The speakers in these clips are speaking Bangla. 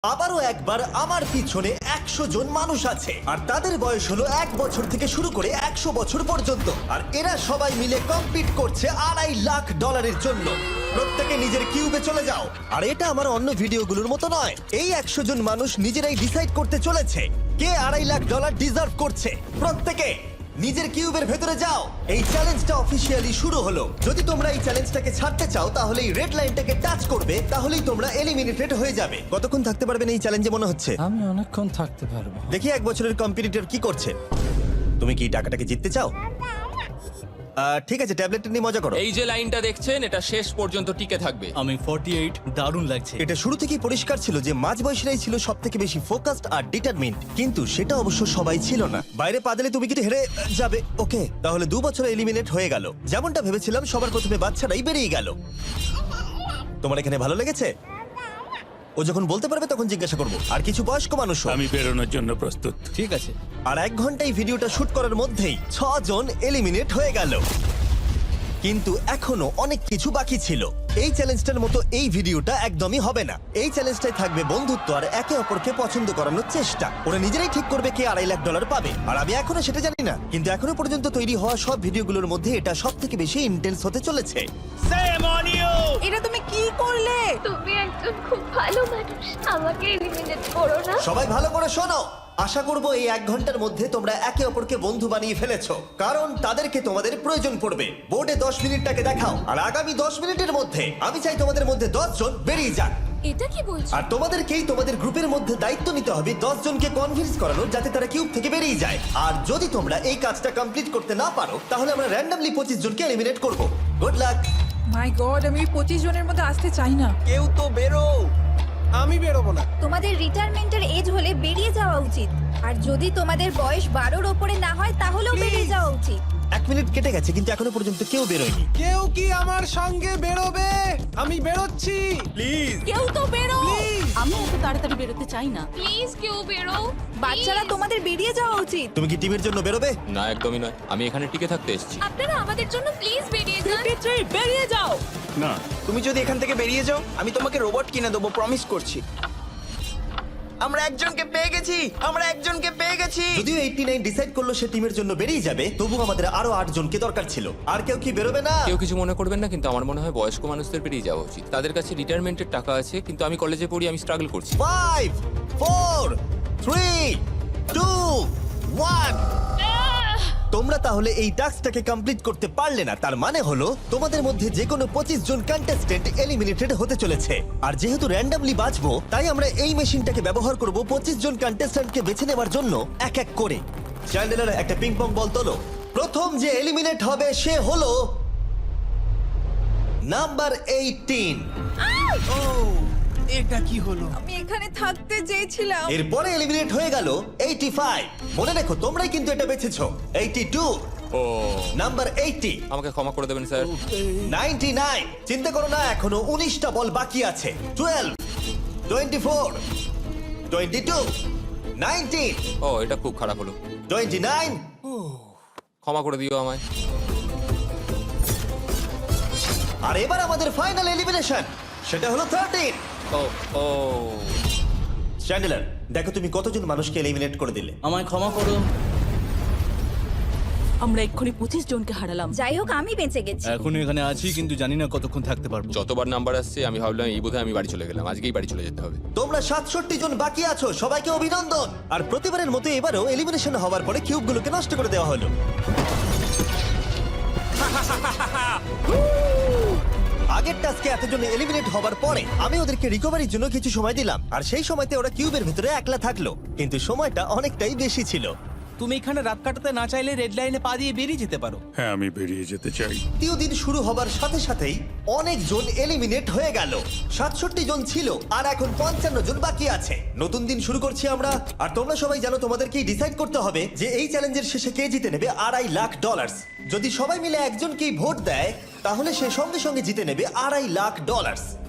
আবারও একবার আমার পিছনে 100 জন মানুষ আছে আর তাদের বয়স হলো 1 বছর থেকে শুরু করে 100 বছর পর্যন্ত। আর এরা সবাই মিলে কম্পিট করছে $2.5 লাখ জন্য। প্রত্যেকে নিজের কিউবে চলে যাও। আর এটা আমার অন্য ভিডিওগুলোর মতো নয়, এই 100 জন মানুষ নিজেরাই ডিসাইড করতে চলেছে কে $2.5 লাখ ডিজার্ভ করছে। প্রত্যেকে নিজের কিউবের ভেতরে যাও। এই চ্যালেঞ্জটা অফিসিয়ালি শুরু হলো। যদি তোমরা এই চ্যালেঞ্জটাকে ছাড়তে চাও তাহলে এই রেড লাইনটাকে টাচ করবে, তাহলেই তোমরা এলিমিনেটেড হয়ে যাবে। কতক্ষণ থাকতে পারবেন এই চ্যালেঞ্জে মনে হচ্ছে? আমি অনেকক্ষণ থাকতে পারবো। দেখি 1 বছরের কম্পিটিটর কি করছে। তুমি কি টাকাটাকে জিততে চাও? ঠিক আছে, ট্যাবলেটটা নিয়ে মজা করো। এই যে লাইনটা দেখছেন এটা শেষ পর্যন্ত টিকে থাকবে। আমি 48 দারুণ লাগছে। এটা শুরু থেকেই পরিষ্কার ছিল যে মাঝবয়সীরাই ছিল সব থেকে বেশি ফোকাসড আর ডিটারমিন্ড, কিন্তু সেটা অবশ্য সবাই ছিল না। বাইরে পা দিলে তুমি কিন্তু হেরে যাবে। ওকে, তাহলে 2 বছর এলিমিনেট হয়ে গেল। যেমনটা ভেবেছিলাম, সবার প্রথমে বাচ্চারাই বেরিয়ে গেল। তোমার এখানে ভালো লেগেছে? ও যখন বলতে পারবে তখন জিজ্ঞাসা করবো। আর কিছু বয়স্ক মানুষ। আমি বেরোনোর জন্য প্রস্তুত। ঠিক আছে। আর 1 ঘন্টায় ভিডিওটা শুট করার মধ্যেই 6 জন এলিমিনেট হয়ে গেল। কিন্তু এখনো অনেক কিছু বাকি ছিল। এই চ্যালেঞ্জটার মতো এই ভিডিওটা একদমই হবে না। এই চ্যালেঞ্জটাই থাকবে বন্ধুত্ব আর একে অপরকে পছন্দ করানোর চেষ্টা। ওরা নিজেরাই ঠিক করবে কে $2.5 লাখ পাবে। আর আমি এখনো সেটা জানি না, কিন্তু এখনো পর্যন্ত তৈরি হওয়া সব ভিডিওগুলোর মধ্যে এটা সব থেকে বেশি ইন্টেন্স হতে চলেছে। এটা তুমি কি করলে? তুমি একজন খুব ভালো মানুষ, আমাকে এলিমিনেট করো না। সবাই ভালো করে শোনো। আশা করব এই 1 ঘন্টার মধ্যে তোমরা একে অপরকে বন্ধু বানিয়ে ফেলেছো, কারণ তাদেরকে তোমাদের প্রয়োজন পড়বে। বোর্ডে 10 মিনিটটাকে দেখাও, আর আগামী 10 মিনিটের মধ্যে আমি চাই তোমাদের মধ্যে 10 জন বেরিয়ে যাক। এটা কি বলছো? আর তোমাদেরকেই তোমাদের গ্রুপের মধ্যে দায়িত্ব নিতে হবে 10 জনকে কনভিন্স করানোর যাতে তারা কিউব থেকে বেরিয়ে যায়। আর যদি তোমরা এই কাজটা কমপ্লিট করতে না পারো তাহলে আমরা র্যান্ডমলি 25 জনকে এলিমিনেট করব। Good luck. মাই গড, আমি 25 জনের মধ্যে আসতে চাই না। কেউ তো বেরো। আমি বেরোবো না। তোমাদের রিটায়ারমেন্টের এজ হলে বেরিয়ে যাওয়া উচিত। আর যদি তোমাদের বয়স 12-র ওপরে না হয় তাহলেও বেরিয়ে যাওয়া উচিত। 1 মিনিট কেটে গেছে কিন্তু এখনো পর্যন্ত কেউ বেরোয়নি। কেউ কি আমার সঙ্গে বেরোবে? আমি বেরোচ্ছি। প্লিজ। কেউ তো বেরো। আমি এত তাড়াতাড়ি বেরোতে চাই না। প্লিজ কেউ বেরো। বাচ্চারা, তোমাদের বেরিয়ে যাওয়া উচিত। তুমি কি টিমের জন্য বেরোবে? না, একদমই নয়, আমি এখানে টিকে থাকতে এসেছি। আপনারা আমাদের জন্য প্লিজ বেরিয়ে যান। 53, বেরিয়ে যাও। না, তুমি যদি এখান থেকে বেরিয়ে যাও আমি তোমাকে রোবট কিনে দেবো, প্রমিস করছি। আমরা একজনকে পেয়ে গেছি। যদিও 89 ডিসাইড করলো সে টিমের জন্য বেরিয়ে যাবে, তবু আমাদের আরো 8 জনকে দরকার ছিল। আর কেউ কি বেরোবে না? কেউ কিছু মনে করবেন না, কিন্তু আমার মনে হয় বয়স্ক মানুষদের বেরিয়ে যাওয়া উচিত। তাদের কাছে রিটায়ারমেন্টের টাকা আছে, কিন্তু আমি কলেজে পড়ি, আমি স্ট্রাগল করছি। 5 4 3 2 1। তোমরা তাহলে এই টাস্কটাকে কমপ্লিট করতে পারলে না, তার মানে হলো তোমাদের মধ্যে যে কোনো 25 জন কন্টেস্টেন্ট এলিমিনেটেড হতে চলেছে। আর যেহেতু র্যান্ডমলি বাঁচবো, তাই আমরা এই মেশিনটাকে ব্যবহার করব 25 জন কন্টেস্টেন্টকে বেছে নেওয়ার জন্য এক এক করে। চ্যান্ডেলার, একটা পিং পং বল তোলো। প্রথম যে এলিমিনেট হবে সে হলো নাম্বার 18। এটা কি হলো? আমি এখানে থাকতে চেয়েছিলাম। এরপরে এলিমিনেট হয়ে গেল 85। মনে রেখো তোমরাই কিন্তু এটা বেছেছো। 82, ও, নাম্বার 80, আমাকে ক্ষমা করে দেবেন স্যার। 99। চিন্তা করো না, এখনো 19টা বল বাকি আছে। 12, 24, 22, 19, ও, এটা খুব খারাপ হলো। 29। ক্ষমা করে দিও আমায়। আর এবার আমাদের ফাইনাল এলিমিনেশন, সেটা হলো 13। ও ও, চ্যান্ডেলার, দেখো তুমি কতজন মানুষকে এলিমিনেট করে দিলে। আমায় ক্ষমা করো। আমরা এক্ষুনি 25 জনকে হারালাম। যাই হোক, আমি বেঁচে গেছি। এখন এখানে আছি, কিন্তু জানি না কতক্ষণ থাকতে পারবো। যতবার নাম্বার আসছে আমি ভাবলাম এই বোধহয় আমি বাড়ি চলে গেলাম, আজকেই বাড়ি চলে যেতে হবে। তোমরা 67 জন বাকি আছো, সবাইকে অভিনন্দন। আর প্রতিবারের মতো এবারও এলিমিনেশন হওয়ার পরে কিউবগুলোকে নষ্ট করে দেওয়া হলো। আগের টাস্কে এতজন এলিমিনেট হবার পরে আমি ওদেরকে রিকভারির জন্য কিছু সময় দিলাম, আর সেই সময়তে ওরা কিউবের ভিতরে একলা থাকলো, কিন্তু সময়টা অনেকটাই বেশি ছিল। তুমি এখানে রাত কাটাতে না চাইলে রেড লাইনে পা দিয়ে বেরিয়ে যেতে পারো। হ্যাঁ, আমি বেরিয়ে যেতে চাই। দ্বিতীয় দিন শুরু হবার সাথে সাথেই অনেক জন এলিমিনেট হয়ে গেল। 67 জন ছিল আর এখন 55 জন বাকি আছে। নতুন দিন শুরু করছি আমরা, আর তোমরা সবাই জানো তোমাদেরকেই ডিসাইড করতে হবে যে এই চ্যালেঞ্জের শেষে কে জিতে নেবে $2.5 লাখ। যদি সবাই মিলে একজনকেই ভোট দেয় তাহলে সে সঙ্গে সঙ্গে জিতে নেবে $2.5 লাখ।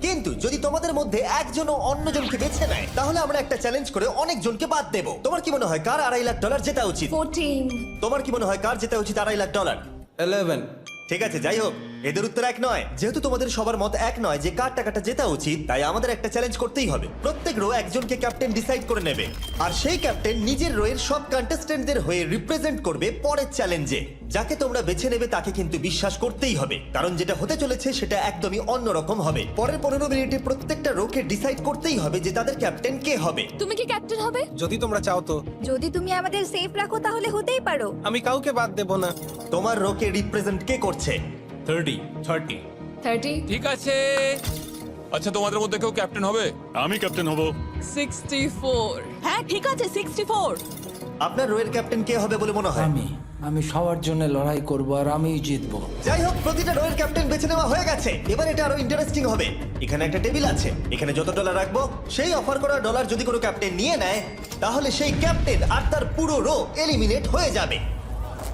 কিন্তু যদি তোমাদের মধ্যে একজনও অন্যজনকে বেছে নেয় তাহলে আমরা একটা চ্যালেঞ্জ করে অনেক জনকে বাদ দেব। তোমার কি মনে হয় কার $2.5 লাখ জেতা উচিত? 14। তোমার কি মনে হয় কার জেতা উচিত $2.5 লাখ? 11। ঠিক আছে, যাই হোক, এদের উত্তর এক নয়। যেহেতু তোমাদের সবার মত এক নয় যে কার টাকাটা জেতা উচিত, তাই আমাদের একটা চ্যালেঞ্জ করতেই হবে। প্রত্যেক রো একজনকে ক্যাপ্টেন ডিসাইড করে নেবে, আর সেই ক্যাপ্টেন নিজের রোয়ের সব কন্টেস্টেন্টদের হয়ে রিপ্রেজেন্ট করবে পরের চ্যালেঞ্জে। যাকে তোমরা বেছে নেবে তাকে কিন্তু বিশ্বাস করতেই হবে, কারণ যেটা হতে চলেছে সেটা একদমই অন্যরকম হবে। পরের 15 মিনিটে প্রত্যেকটা রোকে ডিসাইড করতেই হবে যে তাদের ক্যাপ্টেন কে হবে। তুমি কি ক্যাপ্টেন হবে? যদি তোমরা চাও তো। যদি তুমি আমাদের সেফ রাখো তাহলে হতেই পারো। আমি কাউকে বাদ দেব না। তোমার রোকে রিপ্রেজেন্ট কে করছে? 30 ঠিক আছে। আচ্ছা, তোমাদের মধ্যে কেউ ক্যাপ্টেন হবে? আমি ক্যাপ্টেন হব। 64 হ্যাঁ ঠিক আছে 64। আপনার রোয়ের ক্যাপ্টেন কে হবে বলে মনে হয়? আমি সবার জন্য লড়াই করব আর আমিই জিতবো। যাই হোক, প্রতিটা রোয়ের ক্যাপ্টেন বেছে নেওয়া হয়ে গেছে। এবার এটা আরো ইন্টারেস্টিং হবে। এখানে একটা টেবিল আছে, এখানে যত ডলার রাখবো সেই অফার করা ডলার যদি কোনো ক্যাপ্টেন নিয়ে নেয়, তাহলে সেই ক্যাপ্টেন আর তার পুরো রো এলিমিনেট হয়ে যাবে।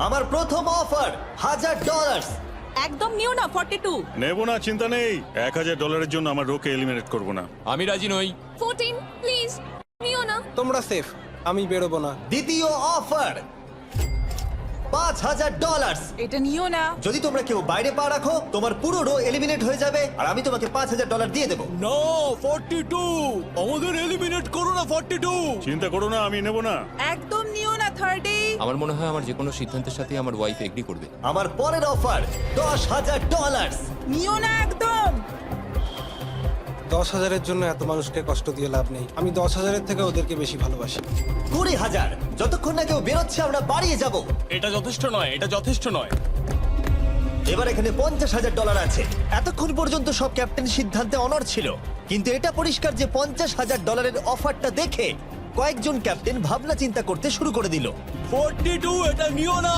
আমার প্রথম অফার $1000। একদম নিও না 42। নেব না, চিন্তা নেই। $1000 জন্য আমার রোকে এলিমিনেট করব না। আমি রাজি নই। 14 প্লিজ নিও না। তোমরা সেফ, আমি বেরোবো না। দ্বিতীয় অফার $5000। এটা নিও না। যদি তোমরা কেউ বাইরে পা রাখো, তোমার পুরো রো এলিমিনেট হয়ে যাবে, আর আমি তোমাকে $5000 দিয়ে দেবো। নো 42, আমাদের এলিমিনেট করো না 42। চিন্তা করো না, আমি নেব না। একদম নিও না 30। আমার মনে হয় আমার যে কোনো সিদ্ধান্তের সাথে আমার ওয়াইফ এগ্রি করবে। আমার পরের অফার $10000। নিও না একদম। 10,000-এর জন্য এত মানুষকে কষ্ট দিয়ে লাভ নেই। আমি 10,000-এর থেকে ওদেরকে বেশি ভালোবাসি। 20,000। যতক্ষণ না কেউ বেরোচ্ছে আমরা বাড়িয়ে যাব। এটা যথেষ্ট নয়, এটা যথেষ্ট নয়। এবার এখানে $50,000 আছে। এতক্ষণ পর্যন্ত সব ক্যাপ্টেন সিদ্ধান্তে অনড় ছিল, কিন্তু এটা পরিষ্কার যে $50,000-এর অফারটা দেখে কয়েকজন ক্যাপ্টেন ভাবনা চিন্তা করতে শুরু করে দিল। 42, এটা নিও না।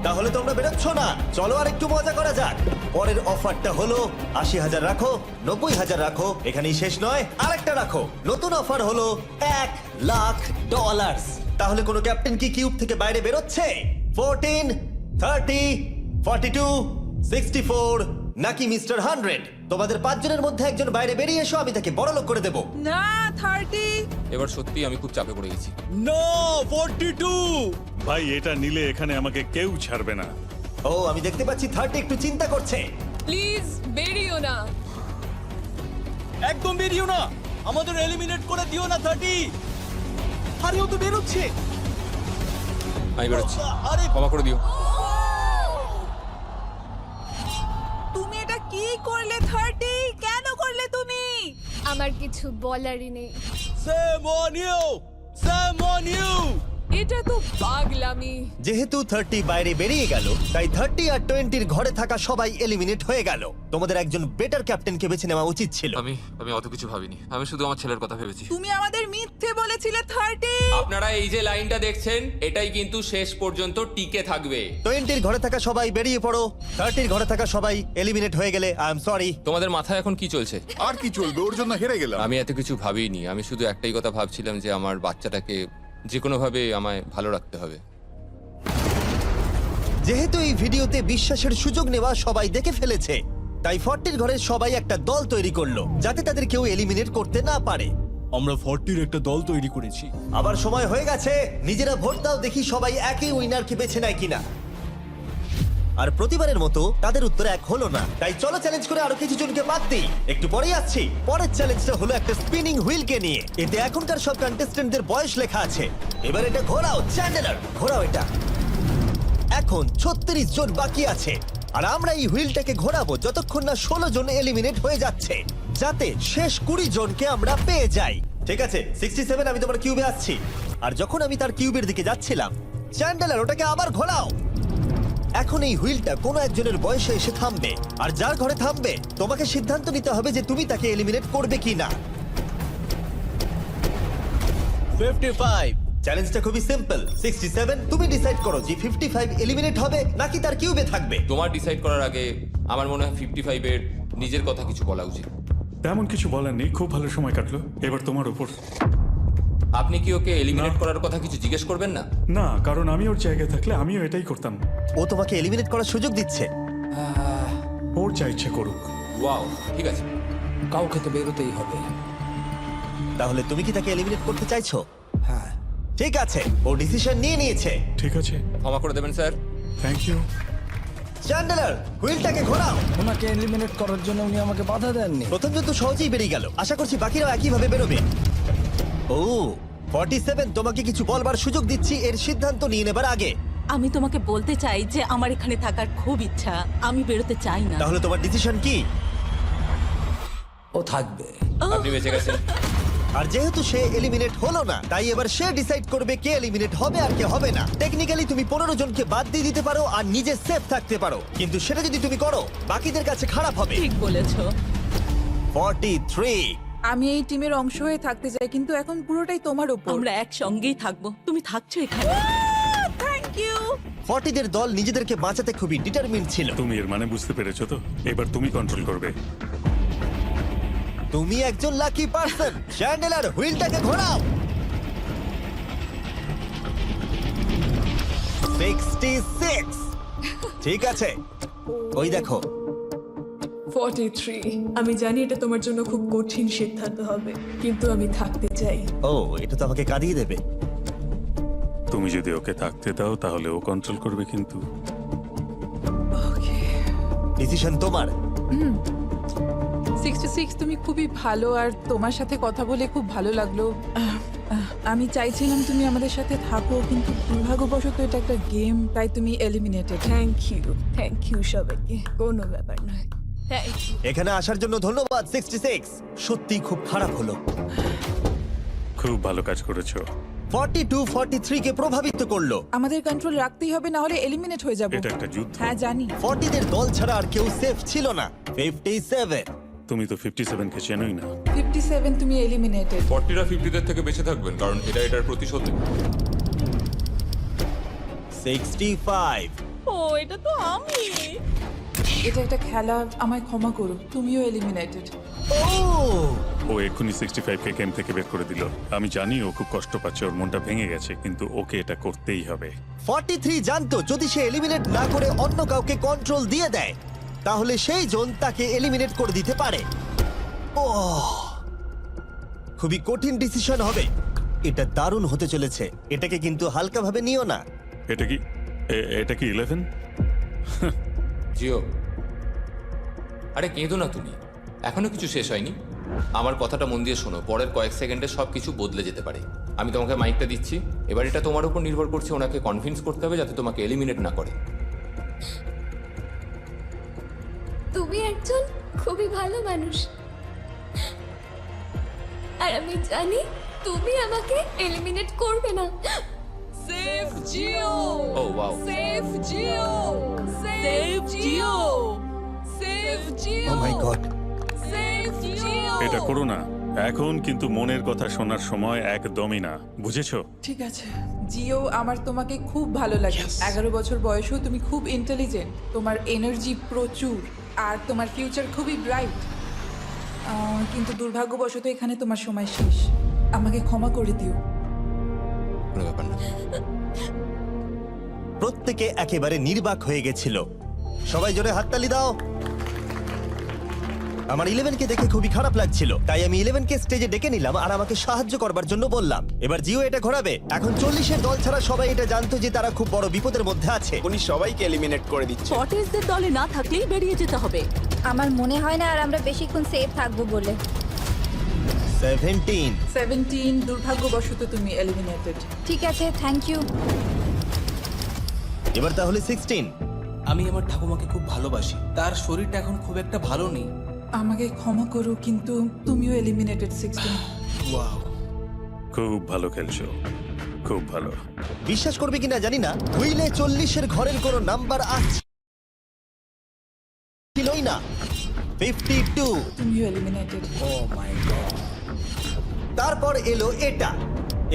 তাহলে তোমরা বেরোচ্ছ না? চলো আর একটু মজা করা যাক। পরের অফারটা হলো 80,000 রাখো, 90,000 রাখো, এখানেই শেষ নয়, আরেকটা রাখো। নতুন অফার হলো $1,00,000। তাহলে কোনো ক্যাপ্টেন কি কিউব থেকে বাইরে বেরোচ্ছে? 14, 30, 42, 64 নাকি মিস্টার 100? তোমাদের 5 জনের মধ্যে একজন বাইরে বেরিয়ে এসো, আমি তাকে বড়লোক করে দেবো। না 30। এবার সত্যি আমি খুব চাপে পড়ে গেছি। নো 42। ভাই, এটা নিলে এখানে আমাকে কেউ ছাড়বে না। ও, আমি দেখতে পাচ্ছি 30 একটু চিন্তা করছে। প্লিজ বেরিও না। একদম বেরিও না, আমাদের এলিমিনেট করে দিও না 30। আরে ও তো বেরোচ্ছে। আমি বেরোচ্ছি, আরে ক্ষমা করে দিও। তুমি এটা কি করলে 30? কেন করলে তুমি? আমার কিছু বলারই নেই। Shame on you, shame on you. এটা তো পাগলামি। যেহেতু 30 বাইরে বেরিয়ে গেল, তাই 30 আর 20-র ঘরে থাকা সবাই এলিমিনেট হয়ে গেল। তোমাদের একজন বেটার ক্যাপ্টেনকে বেছে নেওয়া উচিত ছিল। আমি অত কিছু ভাবিনি, আমি শুধু আমার ছেলের কথা ভেবেছি। তুমি আমাদের মিথ্যে বলেছিলে 30। আপনারা এই যে লাইনটা দেখছেন, এটাই কিন্তু শেষ পর্যন্ত টিকে থাকবে। 20-র ঘরে থাকা সবাই বেরিয়ে পড়ো। 30-র ঘরে থাকা সবাই এলিমিনেট হয়ে গেলে আই এম সরি। তোমাদের মাথায় এখন কি চলছে? আর কি চলবে, ওর জন্য হেরে গেলাম। আমি এত কিছু ভাবিনি, আমি শুধু একটাই কথা ভাবছিলাম যে আমার বাচ্চাটাকে যে কোনোভাবে আমায় ভালো রাখতে হবে। যেহেতু এই ভিডিওতে বিশ্বাসের সুযোগ নেওয়া সবাই দেখে ফেলেছে, তাই 40-র ঘরের সবাই একটা দল তৈরি করলো যাতে তাদের কেউ এলিমিনেট করতে না পারে। আমরা 40-র একটা দল তৈরি করেছি। আবার সময় হয়ে গেছে, নিজেরা ভোট দাও, দেখি সবাই একই উইনারকে বেছে নেয় কিনা। আর প্রতিবারের মতো তাদের উত্তর এক হলো না, তাই চলো চ্যালেঞ্জ করে আরো কিছু জনকে বাদ দিই। একটু পরেই আসছি। পরের চ্যালেঞ্জটা হলো একটা স্পিনিং হুইল কে নিয়ে। এতে এখনকার সব কন্টেস্টেন্টদের বয়স লেখা আছে। এবার এটা ঘোরাও, চ্যান্ডেলার ঘোরাও এটা। এখন 36 জন বাকি আছে, আর আমরা এই হুইলটাকে ঘোরাবো যতক্ষণ না 16 জন এলিমিনেট হয়ে যাচ্ছে, যাতে শেষ 20 জনকে আমরা পেয়ে যাই। ঠিক আছে 67, আমি তোমার কিউবে আসছি। আর যখন আমি তার কিউবের দিকে যাচ্ছিলাম, চ্যান্ডেলার ওটাকে আবার ঘোরাও। এখন এই হুইলটা কোনো একজনের বয়সে এসে থামবে, আর যার ঘরে থামবে তোমাকে সিদ্ধান্ত নিতে হবে যে তুমি তাকে এলিমিনেট করবে কিনা। 55। চ্যালেঞ্জটা খুবই সিম্পল। 67, তুমি ডিসাইড করো যে 55 এলিমিনেট হবে নাকি তার কিউবে থাকবে। তোমার ডিসাইড করার আগে আমার মনে হয় 55-এর নিজের কথা কিছু বলা উচিত। তেমন কিছু বলার নেই, খুব ভালো সময় কাটলো। এবার তোমার উপর। আপনি কি ওকে এলিমিনেট করার কথা কিছু জিজ্ঞেস করবেন না? না, কারণ আমি ওর জায়গায় থাকলে আমিও এটাই করতাম। ও তোমাকে এলিমিনেট করার সুযোগ দিচ্ছে। ওর যা ইচ্ছে করুক। ওয়াও, ঠিক আছে। কাউকে তো বেরোতেই হবে। তাহলে তুমি কি তাকে এলিমিনেট করতে চাইছো? হ্যাঁ। ঠিক আছে, ও ডিসিশন নিয়ে নিয়েছে। ঠিক আছে, ক্ষমা করে দেবেন স্যার। Thank you. চ্যান্ডেলার হুইলটাকে ঘোরাও। ওনাকে এলিমিনেট করার জন্য উনি আমাকে বাধা দেননি। প্রথম জন তো সহজেই বেরিয়ে গেল, আশা করছি বাকিরাও একইভাবে বেরোবে। ও 47, তোমাকে কিছু বলবার সুযোগ দিচ্ছি এর সিদ্ধান্ত নিয়ে নেবার আগে। আমি তোমাকে বলতে চাই যে আমার এখানে থাকার খুব ইচ্ছা, আমি বেরোতে চাই না। তাহলে তোমার ডিসিশন কি? ও থাকবে। আপনি বেঁচে গেছেন। আর যেহেতু সে এলিমিনেট হলো না, তাই এবার সে ডিসাইড করবে কে এলিমিনেট হবে আর কে হবে না। টেকনিক্যালি তুমি 15 জনকে বাদ দিয়ে দিতে পারো আর নিজে সেফ থাকতে পারো, কিন্তু সেটা যদি তুমি করো বাকিদের কাছে খারাপ হবে। ঠিক বলেছো। 43। আমি এই টিমের অংশ হয়ে থাকতে চাই, কিন্তু এখন পুরোটাই তোমার উপর। আমরা একসঙ্গেই থাকবো, তুমি থাকছো এখানে। Thank you. 40 দের দল নিজেদেরকে বাঁচাতে খুবই ডিটারমিন্ড ছিল। তুমি এর মানে বুঝতে পেরেছো তো? এবার তুমি কন্ট্রোল করবে। তুমি একজন লাকি পারসন। চ্যান্ডেলার হুইলটাকে ঘোরাও। 66। ঠিক আছে, ওই দেখো। 43। আমি জানি এটা তোমার জন্য খুব কঠিন সিদ্ধান্ত হবে, কিন্তু আমি থাকতে চাই। ও, এটা তো আমাকে কাঁদিয়ে দেবে। তুমি যদি ওকে থাকতে দাও তাহলে ও কন্ট্রোল করবে, কিন্তু ডিসিশন তোমার। 66, তুমি খুবই ভালো আর তোমার সাথে কথা বলে খুব ভালো লাগলো। আমি চাইছিলাম তুমি আমাদের সাথে থাকো, কিন্তু দুর্ভাগ্যবশত এটা একটা গেম, তাই তুমি এলিমিনেটেড। থ্যাংক ইউ সবাইকে, কোনো ব্যাপার নয়। Thank you. এখানে আসার জন্য ধন্যবাদ 66। সত্যি খুব খারাপ হলো। খুব ভালো কাজ করেছো। 42 43 কে প্রভাবিত করলো। আমাদের কন্ট্রোল রাখতেই হবে, না হলে এলিমিনেট হয়ে যাব। এটা একটা যুদ্ধ। হ্যাঁ জানি। 40 দের দল ছাড়া আর কেউ সেফ ছিল না। 57। তুমি তো 57 কে চেনোই না। 57, তুমি এলিমিনেটেড। 40রা 50দের থেকে বেঁচে থাকবেন, কারণ এটা এটার প্রতিশোধ। 65। ও এটা তো আমি। এটা একটা খেলা, আমায় ক্ষমা করো, তুমিও এলিমিনেটেড। ও এক্ষুনি 65 কে গেম থেকে বের করে দিল। আমি জানি ও খুব কষ্ট পাচ্ছে, ওর মনটা ভেঙে গেছে, কিন্তু ওকে এটা করতেই হবে। 43 জানতো যদি সে এলিমিনেট না করে অন্য কাউকে কন্ট্রোল দিয়ে দেয়, তাহলে সেই জন তাকে এলিমিনেট করে দিতে পারে। ও, খুবই কঠিন ডিসিশন হবে। এটা দারুণ হতে চলেছে। এটাকে কিন্তু হালকাভাবে নিও না। এটা কি 11? জিও, আরে কেঁদো না তুমি, এখনো কিছু শেষ হয়নি। আমার কথাটা মন দিয়ে শোনো, পরের কয়েক সেকেন্ডে সবকিছু বদলে যেতে পারে। আমি তোমাকে মাইকটা দিচ্ছি, এবার এটা তোমার উপর নির্ভর করছে। ওনাকে কনভিন্স করতে হবে যাতে তোমাকে এলিমিনেট না করে। তুমি একজন খুবই ভালো মানুষ, আর আমি জানি তুমি আমাকে এলিমিনেট করবে না। সেফ জিও। ও ওয়াও, সেফ জিও। সেফ জিও। সেফ জিও। Oh my god. সেফ জিও। এটা করো না এখন, কিন্তু মনের কথা শোনার সময় একদমই না, বুঝেছো? ঠিক আছে জিও, আমার তোমাকে খুব ভালো লাগে। 11 বছর বয়সেও তুমি খুব ইন্টেলিজেন্ট, তোমার এনার্জি প্রচুর, আর তোমার ফিউচার খুবই ব্রাইট। কিন্তু দুর্ভাগ্যবশত এখানে তোমার সময় শেষ। আমাকে ক্ষমা করে দিও। কোনো ব্যাপার না। প্রত্যেকে একেবারে নির্বাক হয়ে গেছিল। সবাই জোরে হাততালি দাও। আমার 11 কে দেখে খুবই খারাপ লাগছিল, তাই আমি 11 কে স্টেজে ডেকে নিলাম আর আমাকে সাহায্য করবার জন্য বললাম। এবার জিও এটা ঘোরাবে। এখন 40 এর দল ছাড়া সবাই এটা জানতো যে তারা খুব বড় বিপদের মধ্যে আছে। উনি সবাইকে এলিমিনেট করে দিচ্ছে। 40দের দলে না থাকলেই বেরিয়ে যেতে হবে। আমার মনে হয় না আর আমরা বেশিক্ষণ সেফ থাকবো বলে। 17। দুর্ভাগ্যবশত তুমি এলিমিনেটেড। ঠিক আছে, থ্যাংক ইউ। এবার তাহলে 16। আমি আমার ঠাকুমাকে খুব ভালোবাসি, তার শরীরটা এখন খুব একটা ভালো নেই। আমাকে ক্ষমা করো, কিন্তু তুমিও এলিমিনেটেড 16। ওয়াও, খুব ভালো খেলছো, খুব ভালো। বিশ্বাস করবে কিনা জানি না, হুইলে 40 এর ঘরের কোনো নাম্বার ছিলই না। 52। তুমিও এলিমিনেটেড। O my god. তারপর এলো এটা।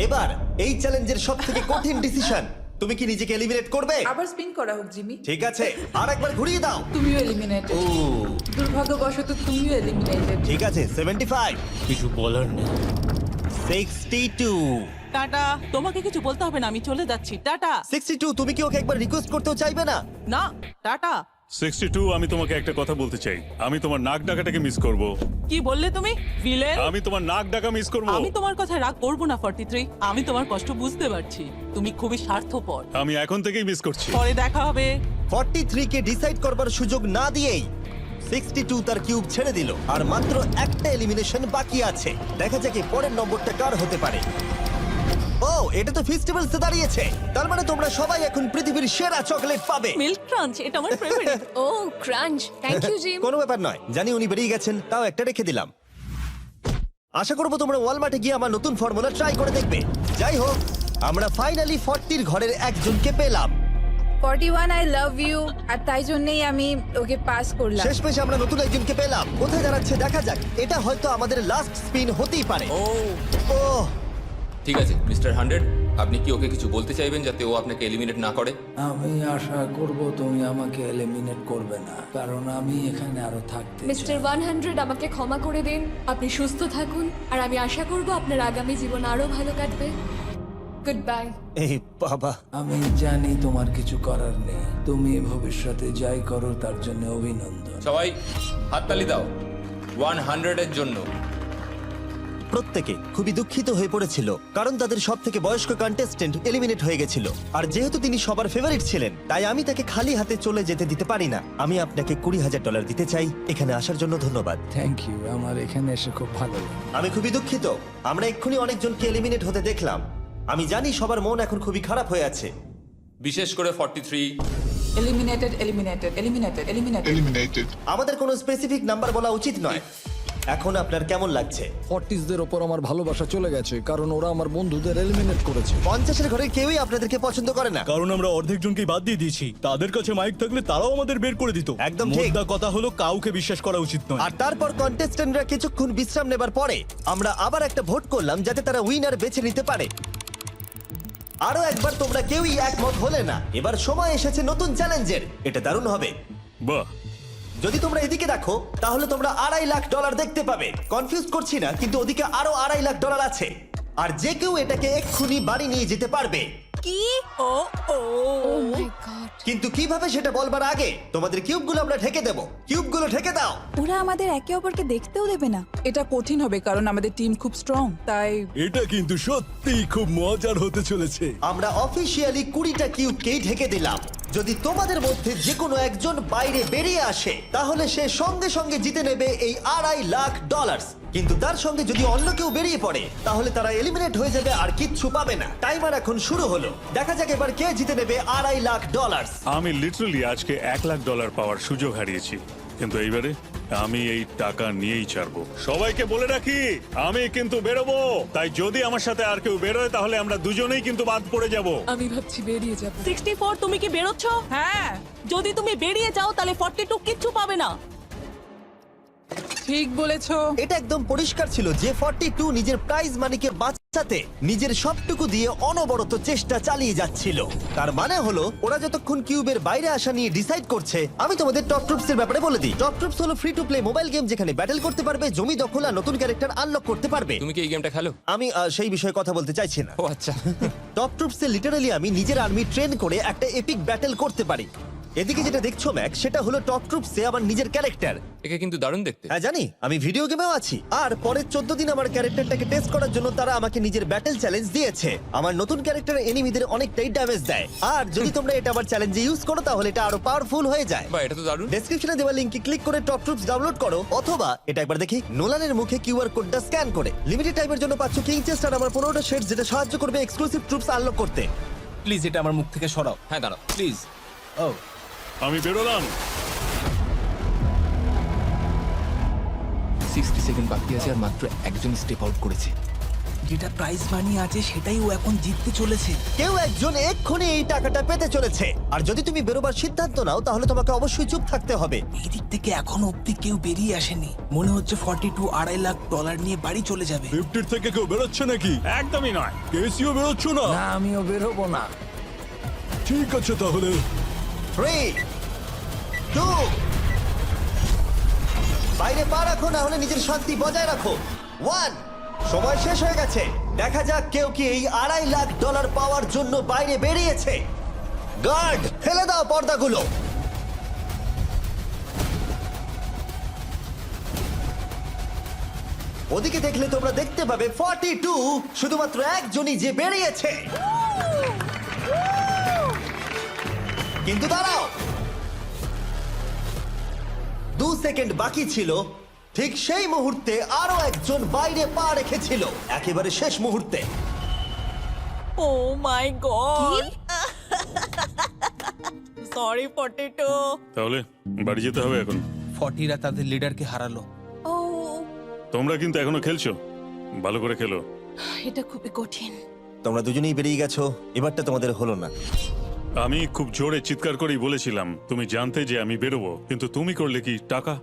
এবার এই চ্যালেঞ্জের সবথেকে কঠিন ডিসিশন, তুমি কি নিজেকে এলিমিনেট করবে? আবার স্পিন করা হোক জিমি। ঠিক আছে, আর একবার ঘুরিয়ে দাও। তুমিও এলিমিনেটেড। ও, দুর্ভাগ্যবশত তুমিও এলিমিনেটেড। ঠিক আছে। 75। কিছু বলার নেই। 62। টাটা, তোমাকে কিছু বলতে হবে না, আমি চলে যাচ্ছি। টাটা। 62। তুমি কি ওকে একবার রিকোয়েস্ট করতেও চাইবে না? না, টাটা। 62, আমি তোমাকে একটা কথা বলতে চাই। আমি তোমার নাক ডাকাটাকে মিস করব। কি বললে তুমি? ভিলেন? আমি তোমার নাক ডাকা মিস করব। আমি তোমার কথা রাগ করব না 43। আমি তোমার কষ্ট বুঝতে পারছি, তুমি খুবই স্বার্থপর। আমি এখন থেকেই মিস করছি। পরে দেখা হবে। 43 কে ডিসাইড করবার সুযোগ না দিয়েই 62 তার কিউব ছেড়ে দিল আর মাত্র একটা এলিমিনেশন বাকি আছে। দেখা যাক এই পরের নম্বরটা কার হতে পারে। ও, এটা তো ফেস্টিভ্যালস এ দাঁড়িয়েছে। তার মানে তোমরা সবাই এখন পৃথিবীর সেরা চকলেট পাবে। মিল্ক ক্রাঞ্চ এটা আমার ফেভারিট। ও ক্রাঞ্চ, থ্যাংক ইউ জিম। কোনো ব্যাপার নয়, জানি উনি বেরিয়ে গেছেন, তাও একটা রেখে দিলাম। আশা করবো তোমরা ওয়ালমার্টে গিয়ে আমার নতুন ফর্মুলা ট্রাই করে দেখবে। যাই হোক, আমরা ফাইনালি 40 ঘরের একজনকে পেলাম। 41 আই লাভ ইউ, আর তাই জন্যই আমি ওকে পাস করলাম। শেষমেশ আমরা নতুন একজনকে পেলাম। কোথায় দাঁড়াচ্ছে দেখা যাক। এটা হয়তো আমাদের লাস্ট স্পিন হতেই পারে। ও ঠিক আছে মিস্টার 100, আপনি কি ওকে কিছু বলতে চাইবেন যাতে ও আপনাকে এলিমিনেট না করে? আমি আশা করব তুমি আমাকে এলিমিনেট করবে না, কারণ আমি এখানে আরো থাকতে মিস্টার 100 আমাকে ক্ষমা করে দিন। আপনি সুস্থ থাকুন, আর আমি আশা করব আপনার আগামী জীবন আরো ভালো কাটবে। Good bye. এই বাবা, আমি জানি তোমার কিছু করার নেই। তুমি ভবিষ্যতে যাই করো তার জন্য অভিনন্দন। সবাই হাততালি দাও 100 এর জন্য। প্রত্যেকে খুবই দুঃখিত হয়ে পড়েছিল কারণ তাদের সব থেকে বয়স্ক কন্টেস্টেন্ট এলিমিনেট হয়ে গেছিল। আর যেহেতু তিনি সবার ফেভারিট ছিলেন, তাই আমি তাকে খালি হাতে চলে যেতে দিতে পারি না। আমি আপনাকে $20,000 দিতে চাই। এখানে আসার জন্য ধন্যবাদ। থ্যাংক ইউ, আমার এখানে এসে খুব ভালো লাগে। আমি খুবই দুঃখিত, আমরা এক্ষুনি অনেকজনকে এলিমিনেট হতে দেখলাম। আমি জানি সবার মন এখন খুবই খারাপ হয়ে আছে। বিশেষ করে 43। Eliminated eliminated eliminated eliminated. আমাদের কোনো স্পেসিফিক নাম্বার বলা উচিত নয়। এখন আপনার কেমন লাগছে? 40দের ওপর আমার ভালোবাসা চলে গেছে, কারণ ওরা আমার বন্ধুদের এলিমিনেট করেছে। 50-এর ঘরে কেউই আপনাদেরকে পছন্দ করে না। কারণ আমরা অর্ধেক জনকেই বাদ দিয়ে দিয়েছি। তাদের কাছে মাইক থাকলে তারাও আমাদের বের করে দিত। একদম ঠিক। মোদ্দা কথা হলো কাউকে বিশ্বাস করা উচিত নয়। আর তারপর কন্টেস্ট্যান্টরা কিছুক্ষণ বিশ্রাম নেবার পরে আমরা আবার একটা ভোট করলাম যাতে তারা উইনার বেছে নিতে পারে। আরো একবার তোমরা কেউই একমত হলে না। এবার সময় এসেছে নতুন চ্যালেঞ্জের। এটা দারুণ হবে। বাহ, যদি তোমরা এদিকে দেখো তাহলে তোমরা $2.5 লাখ দেখতে পাবে। কনফিউজ করছি না, কিন্তু ওদিকে আরো $2.5 লাখ আছে। আর যে কেউ এটাকে এক্ষুনি বাড়ি নিয়ে যেতে পারবে। কি? ও ও ও মাই গড। কিন্তু কিভাবে সেটা বলবার আগে তোমাদের কিউবগুলো আমরা ঢেকে দেবো। কিউবগুলো ঢেকে দাও। ওরা আমাদের একে অপরকে দেখতেও দেবে না। এটা কঠিন হবে কারণ আমাদের টিম খুব স্ট্রং, তাই এটা কিন্তু সত্যিই খুব মজার হতে চলেছে। আমরা অফিসিয়ালি 20টা কিউবকেই ঢেকে দিলাম। যদি তোমাদের মধ্যে যে কোনো একজন বাইরে বেরিয়ে আসে তাহলে সে সঙ্গে সঙ্গে জিতে নেবে এই $2.5 লাখ। কিন্তু তার সঙ্গে যদি অন্য কেউ বেরিয়ে পড়ে তাহলে তারা এলিমিনেট হয়ে যাবে আর কিচ্ছু পাবে না। টাইমার এখন শুরু হলো। দেখা যাক এবার কে জিতে নেবে $2.5 লাখ। আমি লিটারালি আজকে $1,00,000 পাওয়ার সুযোগ হারিয়েছি, কিন্তু এইবারে আমি এই টাকা নিয়েই ছাড়বো। সবাইকে বলে রাখি, আমি কিন্তু বেরোবো। তাই যদি আমার সাথে আর কেউ বেরোয় তাহলে আমরা দুজনেই কিন্তু বাদ পড়ে যাব। আমি ভাবছি বেরিয়ে যাব। 64 তুমি কি বেরোচ্ছ? হ্যাঁ, যদি তুমি বেরিয়ে যাও তাহলে 42 কিচ্ছু পাবে না। ঠিক বলেছো। এটা একদম পরিষ্কার ছিল যে 42 নিজের প্রাইজ মানিকে বাঁচাতে নিজের সবটুকু দিয়ে অনবরত চেষ্টা চালিয়ে যাচ্ছিল। তার মানে হলো ওরা যতক্ষণ কিউবের বাইরে আসা নিয়ে ডিসাইড করছে। আমি তোমাদের টপ ট্রুপস এর ব্যাপারে বলে দিই। টপ ট্রুপস হলো free to play mobile game যেখানে ব্যাটল করতে পারবে, জমি দখল আর নতুন ক্যারেক্টার আনলক করতে পারবে। তুমি কি এই গেমটা খেলো? আমি সেই বিষয়ে কথা বলতে চাইছি না। ও আচ্ছা। টপ ট্রুপসে লিটারালি আমি নিজের আর্মি ট্রেন করে একটা এপিক ব্যাটল করতে পারি। এদিকে যেটা দেখছো ম্যাক, সেটা হলো টপ ট্রুপসে আমার নিজের ক্যারেক্টার। একে কিন্তু দারুণ দেখতে। হ্যাঁ জানি, আমি ভিডিও গেমেও আছি। আর পরের 14 দিন আমার ক্যারেক্টারটাকে টেস্ট করার জন্য তারা আমাকে নিজের ব্যাটল চ্যালেঞ্জ দিয়েছে। আমার নতুন ক্যারেক্টার এনিমিদের অনেকটাই ড্যামেজ দেয়। আর যদি তোমরা এটা আমার চ্যালেঞ্জে ইউজ করো তাহলে এটা আরো পাওয়ারফুল হয়ে যায়। বাহ, এটা তো দারুণ। ডেসক্রিপশনে দেওয়া লিংকে ক্লিক করে টপ ট্রুপস ডাউনলোড করো, অথবা এটা একবার দেখি নোলানের মুখে কিউআর কোডটা স্ক্যান করে। লিমিটেড টাইমের জন্য পাচ্ছ কিং চেস্ট আর আমার 15টা শেডস, যেটা সাহায্য করবে এক্সক্লুসিভ ট্রুপস আনলক করতে। প্লিজ এটা আমার মুখ থেকে সরাও। হ্যাঁ দাঁড়াও। প্লিজ। ও আমি বেরোলাম। 60 সেকেন্ড বাকি আছে আর মাত্র একজন স্টেপ আউট করেছে। যেটা প্রাইজ মানি আছে সেটাই ও এখন জিততে চলেছে। কেউ একজন এক্ষুনি এই টাকাটা পেতে চলেছে। আর যদি তুমি বেরোবার সিদ্ধান্ত নাও তাহলে তোমাকে অবশ্যই চুপ থাকতে হবে। এই দিক থেকে এখনো অব্দি কেউ বেরিয়ে আসেনি। মনে হচ্ছে 42 $2.5 লাখ নিয়ে বাড়ি চলে যাবে। 50 থেকে কেউ বেরোচ্ছে নাকি? একদমই নয়। কেসিও বেরোচ্ছ না? না, আমিও বেরোবো না। ঠিক আছে তাহলে। 3, 2, বাইরে পা রাখো, না হলে নিজের শান্তি বজায় রাখো। 1, সময় শেষ হয়ে গেছে। দেখা যাক কেউ কি এই $2.5 লাখ পাওয়ার জন্য বাইরে বেরিয়েছে। গার্ড, ফেলে দাও পর্দাগুলো। ওদিকে দেখলে তোমরা দেখতে পাবে 42 শুধুমাত্র একজনই যে বেরিয়েছে। কিন্তু দাঁড়াও, 2 সেকেন্ড বাকি ছিল, ঠিক সেই মুহূর্তে আরো একজন বাইরে পা রেখেছিল, একেবারে শেষ মুহূর্তে। ও মাই গড, সরি পটেটো। তাহলে বাড়ি যেতে হবে এখন। ফর্টিরা তাদের লিডারকে হারালো। ও, তোমরা কিন্তু এখনো খেলছো, ভালো করে খেলো। এটা খুবই কঠিন। তোমরা দুজনেই বেরিয়ে গেছো, এবারটা তোমাদের হলো না। আমি খুব জোরে চিৎকার করেই বলেছিলাম তুমি জানতে যে আমি বেরোবো, কিন্তু তুমি করলে কি টাকা?